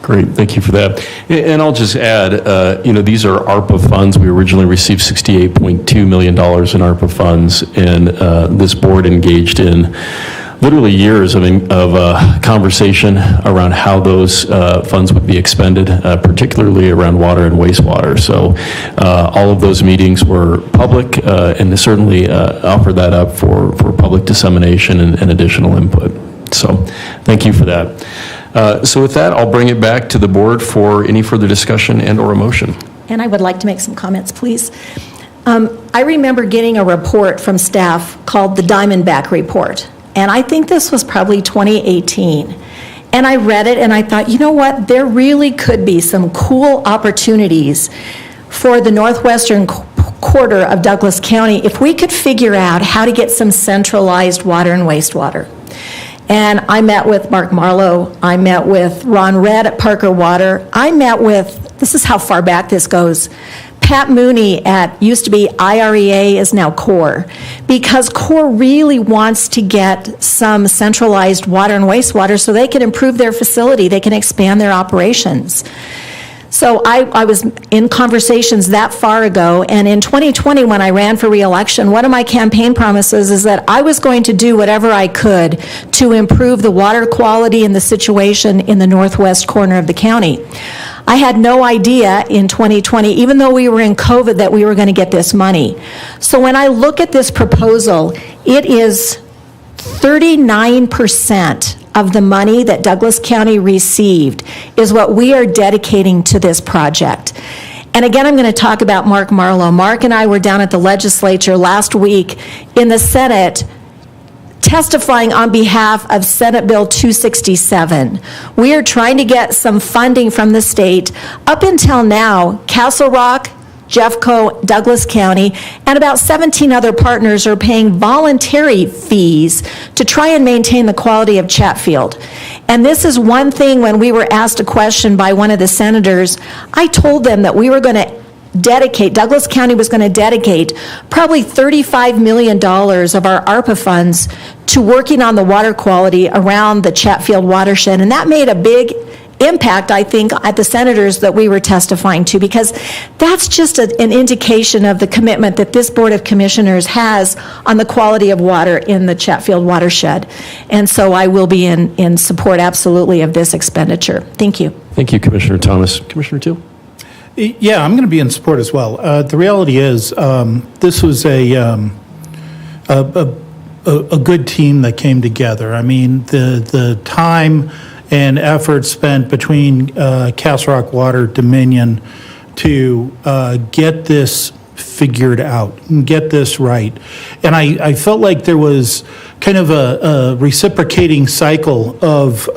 Great, thank you for that. And I'll just add, these are ARPA funds. We originally received $68.2 million in ARPA funds, and this board engaged in literally years of conversation around how those funds would be expended, particularly around water and wastewater. So all of those meetings were public, and certainly offer that up for public dissemination and additional input. So thank you for that. So with that, I'll bring it back to the board for any further discussion and or a motion. And I would like to make some comments, please. I remember getting a report from staff called the Diamondback Report. And I think this was probably 2018. And I read it and I thought, you know what, there really could be some cool opportunities for the northwestern quarter of Douglas County if we could figure out how to get some centralized water and wastewater. And I met with Mark Marlowe, I met with Ron Redd at Parker Water, I met with, this is how far back this goes, Pat Mooney at, used to be IREA, is now CORE, because CORE really wants to get some centralized water and wastewater so they can improve their facility, they can expand their operations. So I was in conversations that far ago, and in 2020, when I ran for re-election, one of my campaign promises is that I was going to do whatever I could to improve the water quality and the situation in the northwest corner of the county. I had no idea in 2020, even though we were in COVID, that we were going to get this money. So when I look at this proposal, it is 39% of the money that Douglas County received is what we are dedicating to this project. And again, I'm going to talk about Mark Marlowe. Mark and I were down at the legislature last week in the Senate testifying on behalf of Senate Bill 267. We are trying to get some funding from the state. Up until now, Castle Rock, Jeffco, Douglas County, and about 17 other partners are paying voluntary fees to try and maintain the quality of Chatfield. And this is one thing, when we were asked a question by one of the senators, I told them that we were going to dedicate, Douglas County was going to dedicate probably $35 million of our ARPA funds to working on the water quality around the Chatfield watershed. And that made a big impact, I think, at the senators that we were testifying to, because that's just an indication of the commitment that this Board of Commissioners has on the quality of water in the Chatfield watershed. And so I will be in support absolutely of this expenditure. Thank you. Thank you, Commissioner Thomas. Commissioner Teal? Yeah, I'm going to be in support as well. The reality is, this was a good team that came together. I mean, the time and effort spent between Castle Rock Water, Dominion, to get this figured out and get this right. And I felt like there was kind of a reciprocating cycle of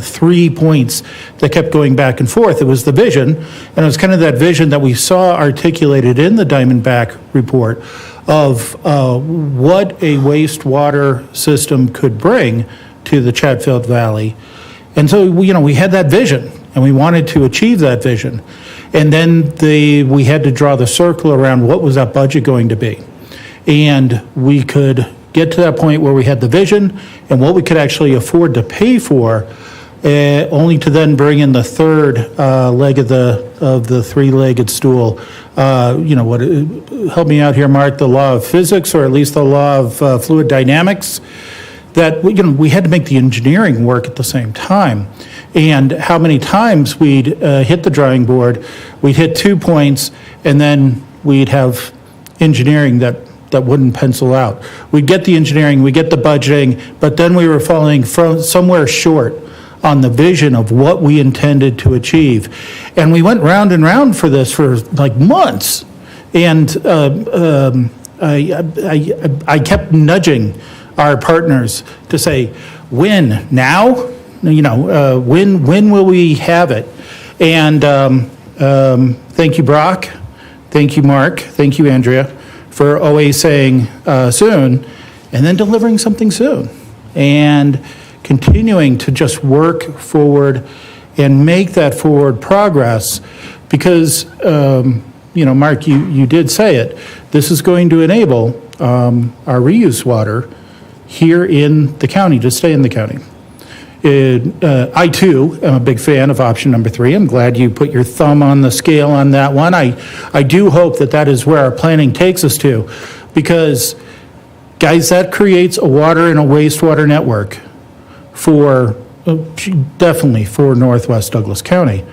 3 points that kept going back and forth. It was the vision, and it was kind of that vision that we saw articulated in the Diamondback report of what a wastewater system could bring to the Chatfield Valley. And so, we had that vision, and we wanted to achieve that vision. And then we had to draw the circle around what was that budget going to be. And we could get to that point where we had the vision and what we could actually afford to pay for, only to then bring in the third leg of the three-legged stool. Help me out here, Mark, the law of physics, or at least the law of fluid dynamics, that we had to make the engineering work at the same time. And how many times we'd hit the drawing board, we'd hit 2 points, and then we'd have engineering that wouldn't pencil out. We'd get the engineering, we'd get the budgeting, but then we were falling from somewhere short on the vision of what we intended to achieve. And we went round and round for this for like months. And I kept nudging our partners to say, when? Now? When will we have it? And thank you, Brock. Thank you, Mark. Thank you, Andrea, for always saying soon, and then delivering something soon, and continuing to just work forward and make that forward progress, because, Mark, you did say it. This is going to enable our reuse water here in the county to stay in the county. I, too, am a big fan of option number 3. I'm glad you put your thumb on the scale on that one. I do hope that is where our planning takes us to, because, guys, that creates a water and a wastewater network definitely for Northwest Douglas County.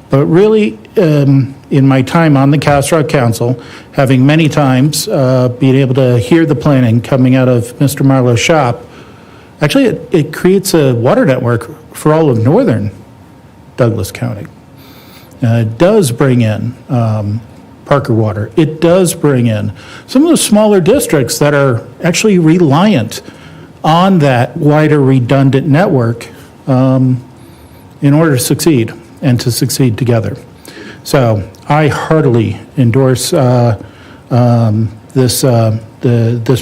But really, in my time on the Castle Rock Council, having many times being able to hear the planning coming out of Mr. Marlowe's shop, actually it creates a water network for all of northern Douglas County. It does bring in Parker Water. It does bring in some of the smaller districts that are actually reliant on that wider redundant network in order to succeed and to succeed together. So I heartily endorse this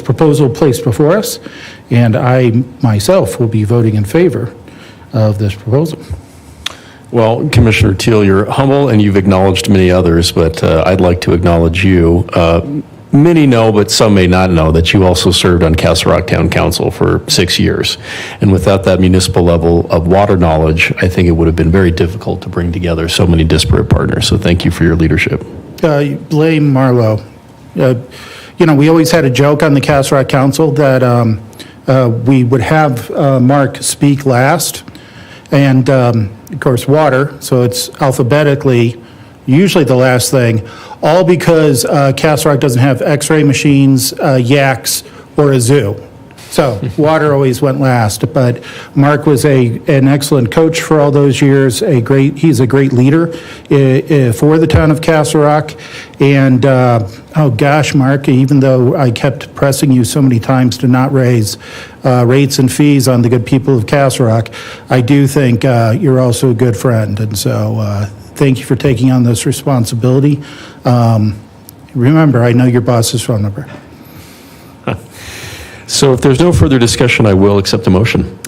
proposal placed before us, and I myself will be voting in favor of this proposal. Well, Commissioner Teal, you're humble and you've acknowledged many others, but I'd like to acknowledge you. Many know, but some may not know, that you also served on Castle Rock Town Council for 6 years. And without that municipal level of water knowledge, I think it would have been very difficult to bring together so many disparate partners. So thank you for your leadership. You blame Marlo. We always had a joke on the Castle Rock Council that we would have Mark speak last, and of course, water, so it's alphabetically usually the last thing, all because Castle Rock doesn't have x-ray machines, yaks, or a zoo. So water always went last, but Mark was an excellent coach for all those years. He's a great leader for the town of Castle Rock. And oh gosh, Mark, even though I kept pressing you so many times to not raise rates and fees on the good people of Castle Rock, I do think you're also a good friend. And so thank you for taking on this responsibility. Remember, I know your boss's phone number. So if there's no further discussion, I will accept a motion.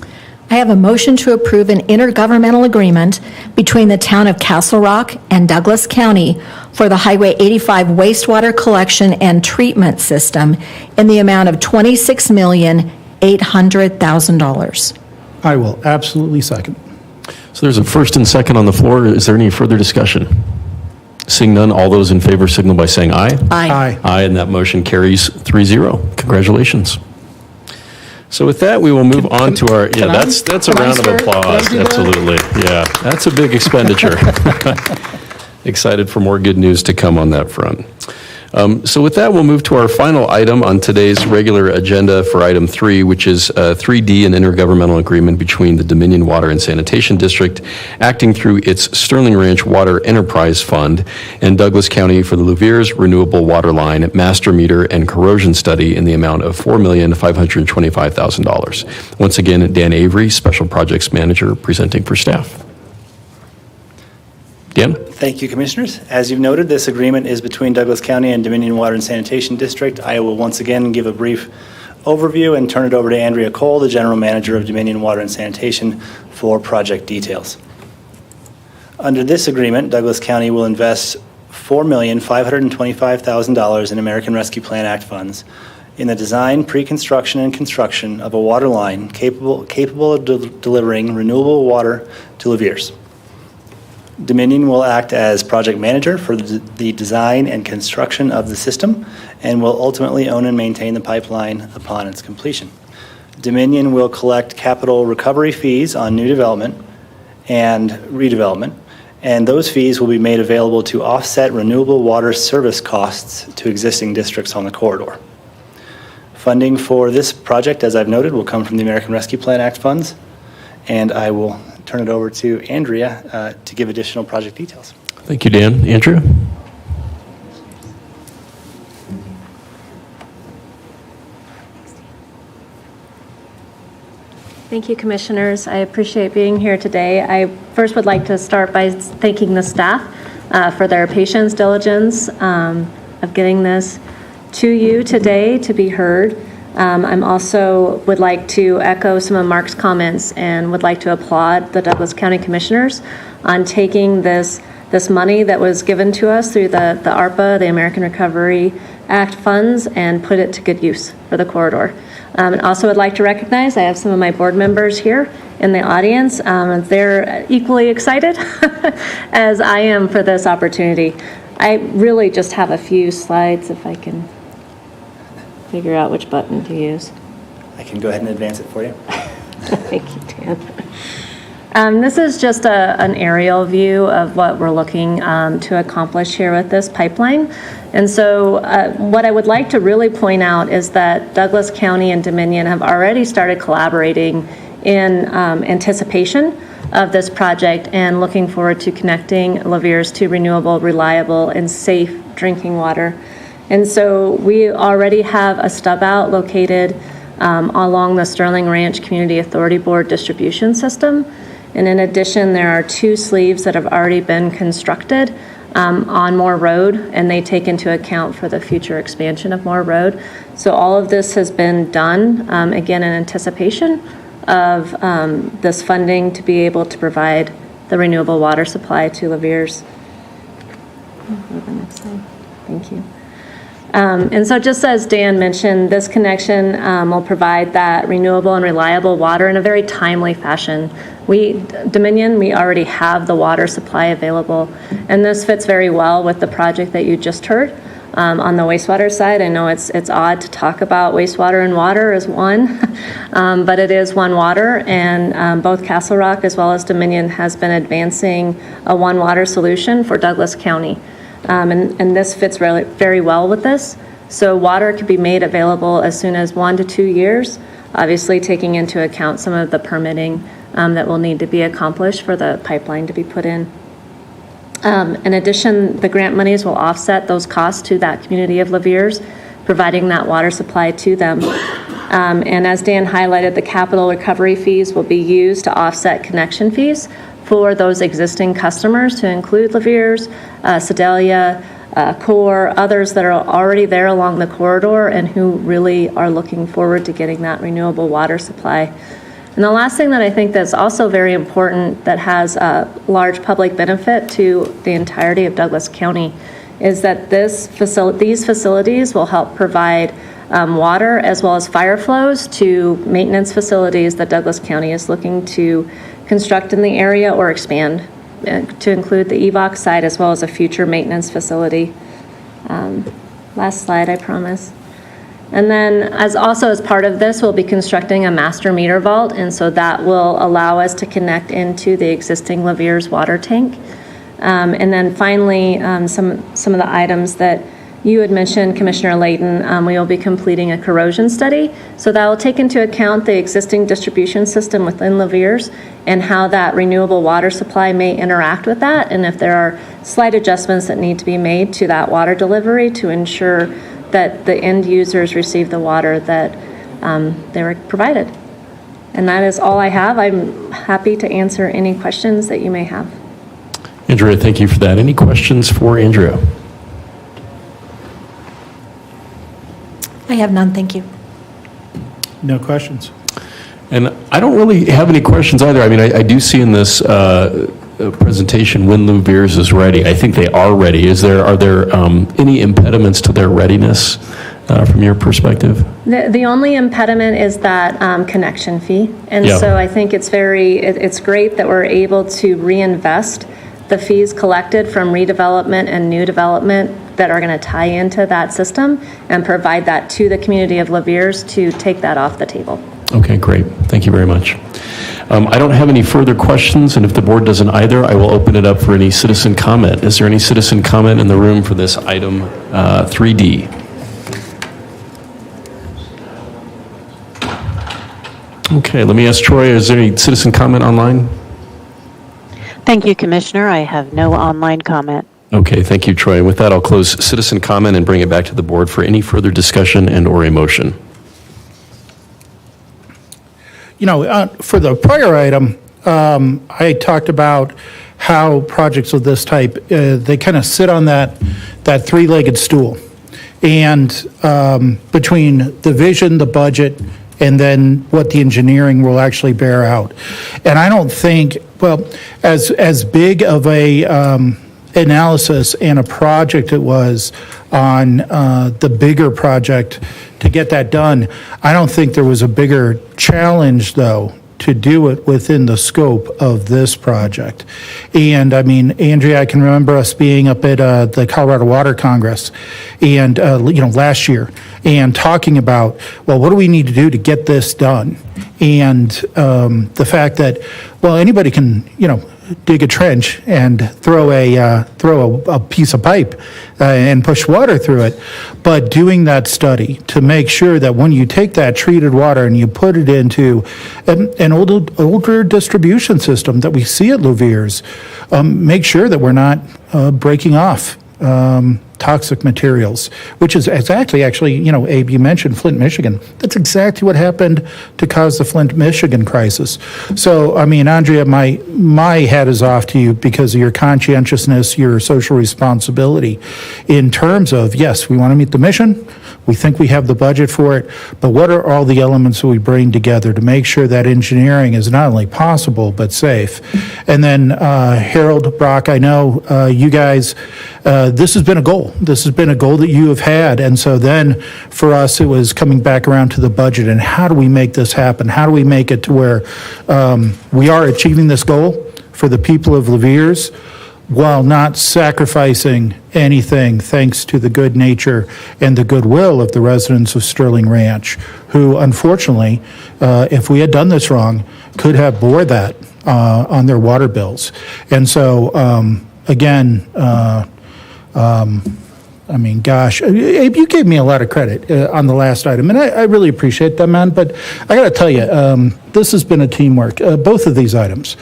I have a motion to approve an intergovernmental agreement between the town of Castle Rock and Douglas County for the Highway 85 wastewater collection and treatment system in the amount of $26,800,000. I will absolutely second. So there's a first and second on the floor. Is there any further discussion? Seeing none, all those in favor signal by saying aye. Aye. Aye, and that motion carries 3-0. Congratulations. So with that, we will move on to our, that's a round of applause, absolutely. Yeah, that's a big expenditure. Excited for more good news to come on that front. So with that, we'll move to our final item on today's regular agenda for item 3, which is 3D, an intergovernmental agreement between the Dominion Water and Sanitation District, acting through its Sterling Ranch Water Enterprise Fund, and Douglas County for the Luviers Renewable Water Line Master Meter and Corrosion Study in the amount of $4,525,000. Once again, Dan Avery, Special Projects Manager, presenting for staff. Dan? Thank you, Commissioners. As you've noted, this agreement is between Douglas County and Dominion Water and Sanitation District. I will once again give a brief overview and turn it over to Andrea Cole, the General Manager of Dominion Water and Sanitation, for project details. Under this agreement, Douglas County will invest $4,525,000 in American Rescue Plan Act funds in the design, pre-construction, and construction of a water line capable of delivering renewable water to Luviers. Dominion will act as project manager for the design and construction of the system and will ultimately own and maintain the pipeline upon its completion. Dominion will collect capital recovery fees on new development and redevelopment, and those fees will be made available to offset renewable water service costs to existing districts on the corridor. Funding for this project, as I've noted, will come from the American Rescue Plan Act funds, and I will turn it over to Andrea to give additional project details. Thank you, Dan. Andrea? Thank you, Commissioners. I appreciate being here today. I first would like to start by thanking the staff for their patience, diligence of getting this to you today to be heard. I'm also would like to echo some of Mark's comments and would like to applaud the Douglas County Commissioners on taking this money that was given to us through the ARPA, the American Recovery Act funds, and put it to good use for the corridor. And also would like to recognize I have some of my board members here in the audience. They're equally excited as I am for this opportunity. I really just have a few slides if I can figure out which button to use. I can go ahead and advance it for you. Thank you, Dan. This is just an aerial view of what we're looking to accomplish here with this pipeline. And so what I would like to really point out is that Douglas County and Dominion have already started collaborating in anticipation of this project and looking forward to connecting Luviers to renewable, reliable, and safe drinking water. And so we already have a stub out located along the Sterling Ranch Community Authority Board distribution system. And in addition, there are 2 sleeves that have already been constructed on Moore Road, and they take into account for the future expansion of Moore Road. So all of this has been done, again, in anticipation of this funding to be able to provide the renewable water supply to Leviers. Go to the next slide. Thank you. And so just as Dan mentioned, this connection will provide that renewable and reliable water in a very timely fashion. Dominion, we already have the water supply available, and this fits very well with the project that you just heard on the wastewater side. I know it's odd to talk about wastewater and water as one, but it is One Water, and both Castle Rock as well as Dominion has been advancing a One Water solution for Douglas County. And this fits really very well with this. So water could be made available as soon as 1 to 2 years, obviously taking into account some of the permitting that will need to be accomplished for the pipeline to be put in. In addition, the grant monies will offset those costs to that community of Leviers, providing that water supply to them. And as Dan highlighted, the capital recovery fees will be used to offset connection fees for those existing customers, to include Leviers, Sedalia, Core, others that are already there along the corridor and who really are looking forward to getting that renewable water supply. And the last thing that I think that's also very important that has a large public benefit to the entirety of Douglas County is that these facilities will help provide water as well as fire flows to maintenance facilities that Douglas County is looking to construct in the area or expand to include the EVOC site as well as a future maintenance facility. Last slide, I promise. And then as part of this, we'll be constructing a master meter vault, and so that will allow us to connect into the existing Leviers water tank. And then finally, some of the items that you had mentioned, Commissioner Layton, we will be completing a corrosion study. So that will take into account the existing distribution system within Leviers and how that renewable water supply may interact with that, and if there are slight adjustments that need to be made to that water delivery to ensure that the end users receive the water that they were provided. And that is all I have. I'm happy to answer any questions that you may have. Andrea, thank you for that. Any questions for Andrea? I have none, thank you. No questions. And I don't really have any questions either. I mean, I do see in this presentation when Leviers is ready. I think they are ready. Are there any impediments to their readiness from your perspective? The only impediment is that connection fee. And so I think it's great that we're able to reinvest the fees collected from redevelopment and new development that are going to tie into that system and provide that to the community of Leviers to take that off the table. Okay, great. Thank you very much. I don't have any further questions, and if the board doesn't either, I will open it up for any citizen comment. Is there any citizen comment in the room for this item 3D? Okay, let me ask Troy, is there any citizen comment online? Thank you, Commissioner. I have no online comment. Okay, thank you, Troy. With that, I'll close citizen comment and bring it back to the board for any further discussion and or a motion. You know, for the prior item, I talked about how projects of this type, they kind of sit on that three-legged stool. And between the vision, the budget, and then what the engineering will actually bear out. And I don't think, well, as big of a analysis and a project it was on the bigger project to get that done, I don't think there was a bigger challenge, though, to do it within the scope of this project. And I mean, Andrea, I can remember us being up at the Colorado Water Congress and, last year and talking about, well, what do we need to do to get this done? And the fact that, well, anybody can, dig a trench and throw a piece of pipe and push water through it. But doing that study to make sure that when you take that treated water and you put it into an older distribution system that we see at Leviers, make sure that we're not breaking off toxic materials, which is exactly, actually, Abe, you mentioned Flint, Michigan. That's exactly what happened to cause the Flint, Michigan crisis. So, I mean, Andrea, my hat is off to you because of your conscientiousness, your social responsibility in terms of, yes, we want to meet the mission, we think we have the budget for it, but what are all the elements that we bring together to make sure that engineering is not only possible, but safe? And then, Harold, Brock, I know you guys, this has been a goal. This has been a goal that you have had. And so then for us, it was coming back around to the budget and how do we make this happen? How do we make it to where we are achieving this goal for the people of Leviers while not sacrificing anything thanks to the good nature and the goodwill of the residents of Sterling Ranch, who unfortunately, if we had done this wrong, could have bore that on their water bills. And so, again, I mean, gosh, Abe, you gave me a lot of credit on the last item, and I really appreciate that, man. But I got to tell you, this has been a teamwork, both of these items,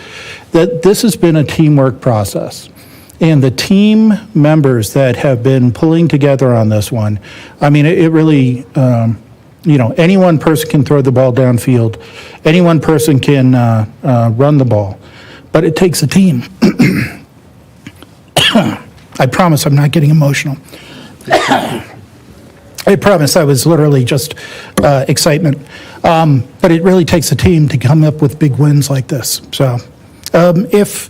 that this has been a teamwork process. And the team members that have been pulling together on this one, I mean, it really, any one person can throw the ball downfield, any one person can run the ball, but it takes a team. I promise I'm not getting emotional. I promise I was literally just excitement. But it really takes a team to come up with big wins like this. So if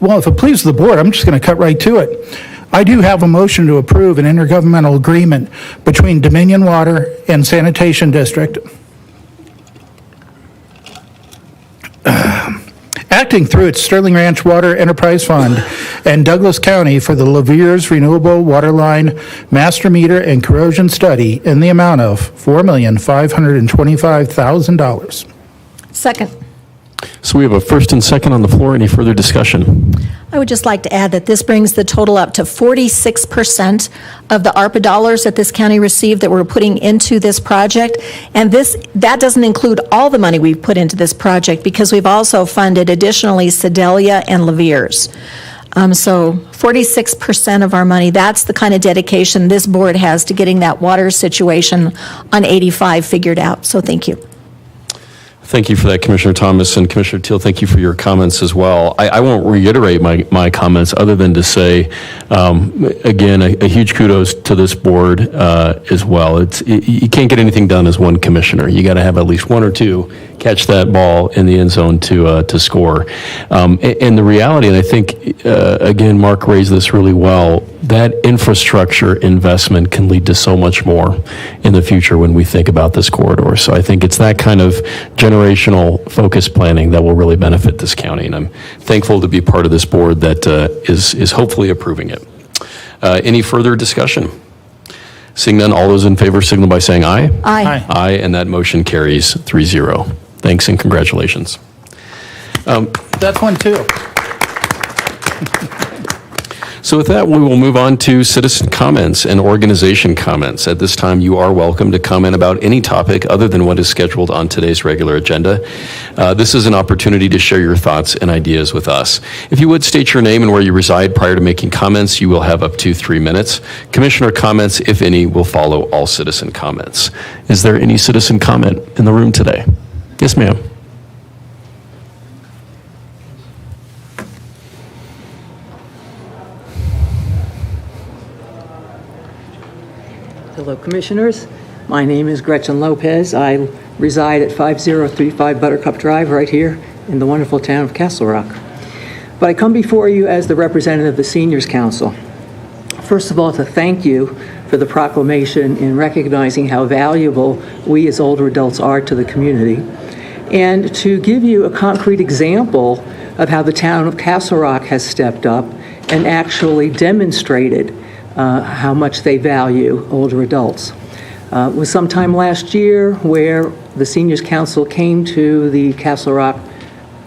it pleases the board, I'm just going to cut right to it. I do have a motion to approve an intergovernmental agreement between Dominion Water and Sanitation District, acting through its Sterling Ranch Water Enterprise Fund and Douglas County for the Leviers Renewable Water Line Master Meter and Corrosion Study in the amount of $4,525,000. Second. So we have a first and second on the floor. Any further discussion? I would just like to add that this brings the total up to 46% of the ARPA dollars that this county received that we're putting into this project. And that doesn't include all the money we've put into this project because we've also funded additionally Sedalia and Leviers. So 46% of our money, that's the kind of dedication this board has to getting that water situation on 85 figured out. So thank you. Thank you for that, Commissioner Thomas, and Commissioner Teal, thank you for your comments as well. I won't reiterate my comments other than to say, again, a huge kudos to this board as well. You can't get anything done as one commissioner. You got to have at least one or two catch that ball in the end zone to score. And the reality, and I think, again, Mark raised this really well, that infrastructure investment can lead to so much more in the future when we think about this corridor. So I think it's that kind of generational focus planning that will really benefit this county. And I'm thankful to be part of this board that is hopefully approving it. Any further discussion? Seeing none, all those in favor signal by saying aye. Aye. Aye, and that motion carries 3-0. Thanks and congratulations. That's one too. So with that, we will move on to citizen comments and organization comments. At this time, you are welcome to comment about any topic other than what is scheduled on today's regular agenda. This is an opportunity to share your thoughts and ideas with us. If you would state your name and where you reside prior to making comments, you will have up to 3 minutes. Commissioner comments, if any, will follow all citizen comments. Is there any citizen comment in the room today? Yes, ma'am. Hello, Commissioners. My name is Gretchen Lopez. I reside at 5035 Buttercup Drive right here in the wonderful town of Castle Rock. But I come before you as the representative of the Seniors Council. First of all, to thank you for the proclamation in recognizing how valuable we as older adults are to the community, and to give you a concrete example of how the town of Castle Rock has stepped up and actually demonstrated how much they value older adults. It was sometime last year where the Seniors Council came to the Castle Rock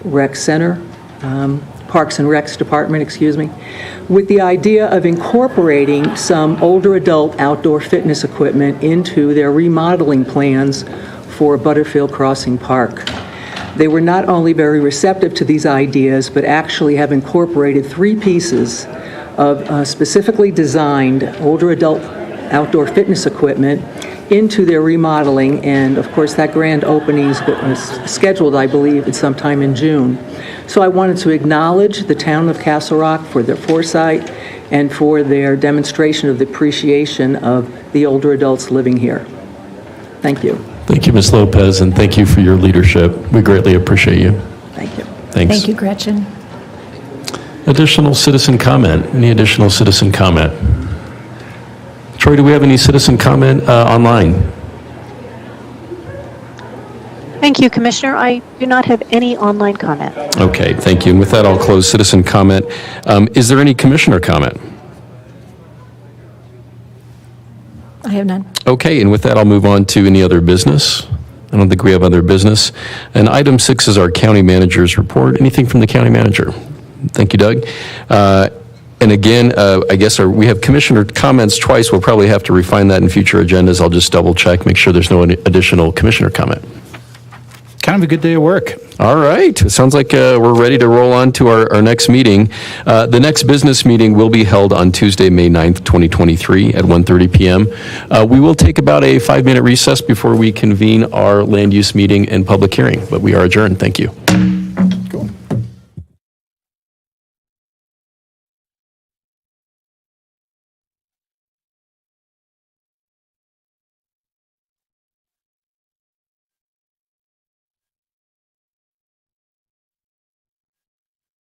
Rec Center, Parks and Recs Department, with the idea of incorporating some older adult outdoor fitness equipment into their remodeling plans for Butterfield Crossing Park. They were not only very receptive to these ideas, but actually have incorporated 3 pieces of specifically designed older adult outdoor fitness equipment into their remodeling, and of course, that grand opening is scheduled, I believe, at sometime in June. So I wanted to acknowledge the town of Castle Rock for their foresight and for their demonstration of the appreciation of the older adults living here. Thank you. Thank you, Ms. Lopez, and thank you for your leadership. We greatly appreciate you. Thank you. Thanks. Thank you, Gretchen. Additional citizen comment? Any additional citizen comment? Troy, do we have any citizen comment online? Thank you, Commissioner. I do not have any online comment. Okay, thank you. And with that, I'll close citizen comment. Is there any commissioner comment? I have none. Okay, and with that, I'll move on to any other business. I don't think we have other business. And item 6 is our county manager's report. Anything from the county manager? Thank you, Doug. And again, I guess we have commissioner comments twice. We'll probably have to refine that in future agendas. I'll just double check, make sure there's no additional commissioner comment. Kind of a good day of work. All right. It sounds like we're ready to roll on to our next meeting. The next business meeting will be held on Tuesday, May 9th, 2023 at 1:30 p.m. We will take about a 5-minute recess before we convene our land use meeting and public hearing, but we are adjourned. Thank you.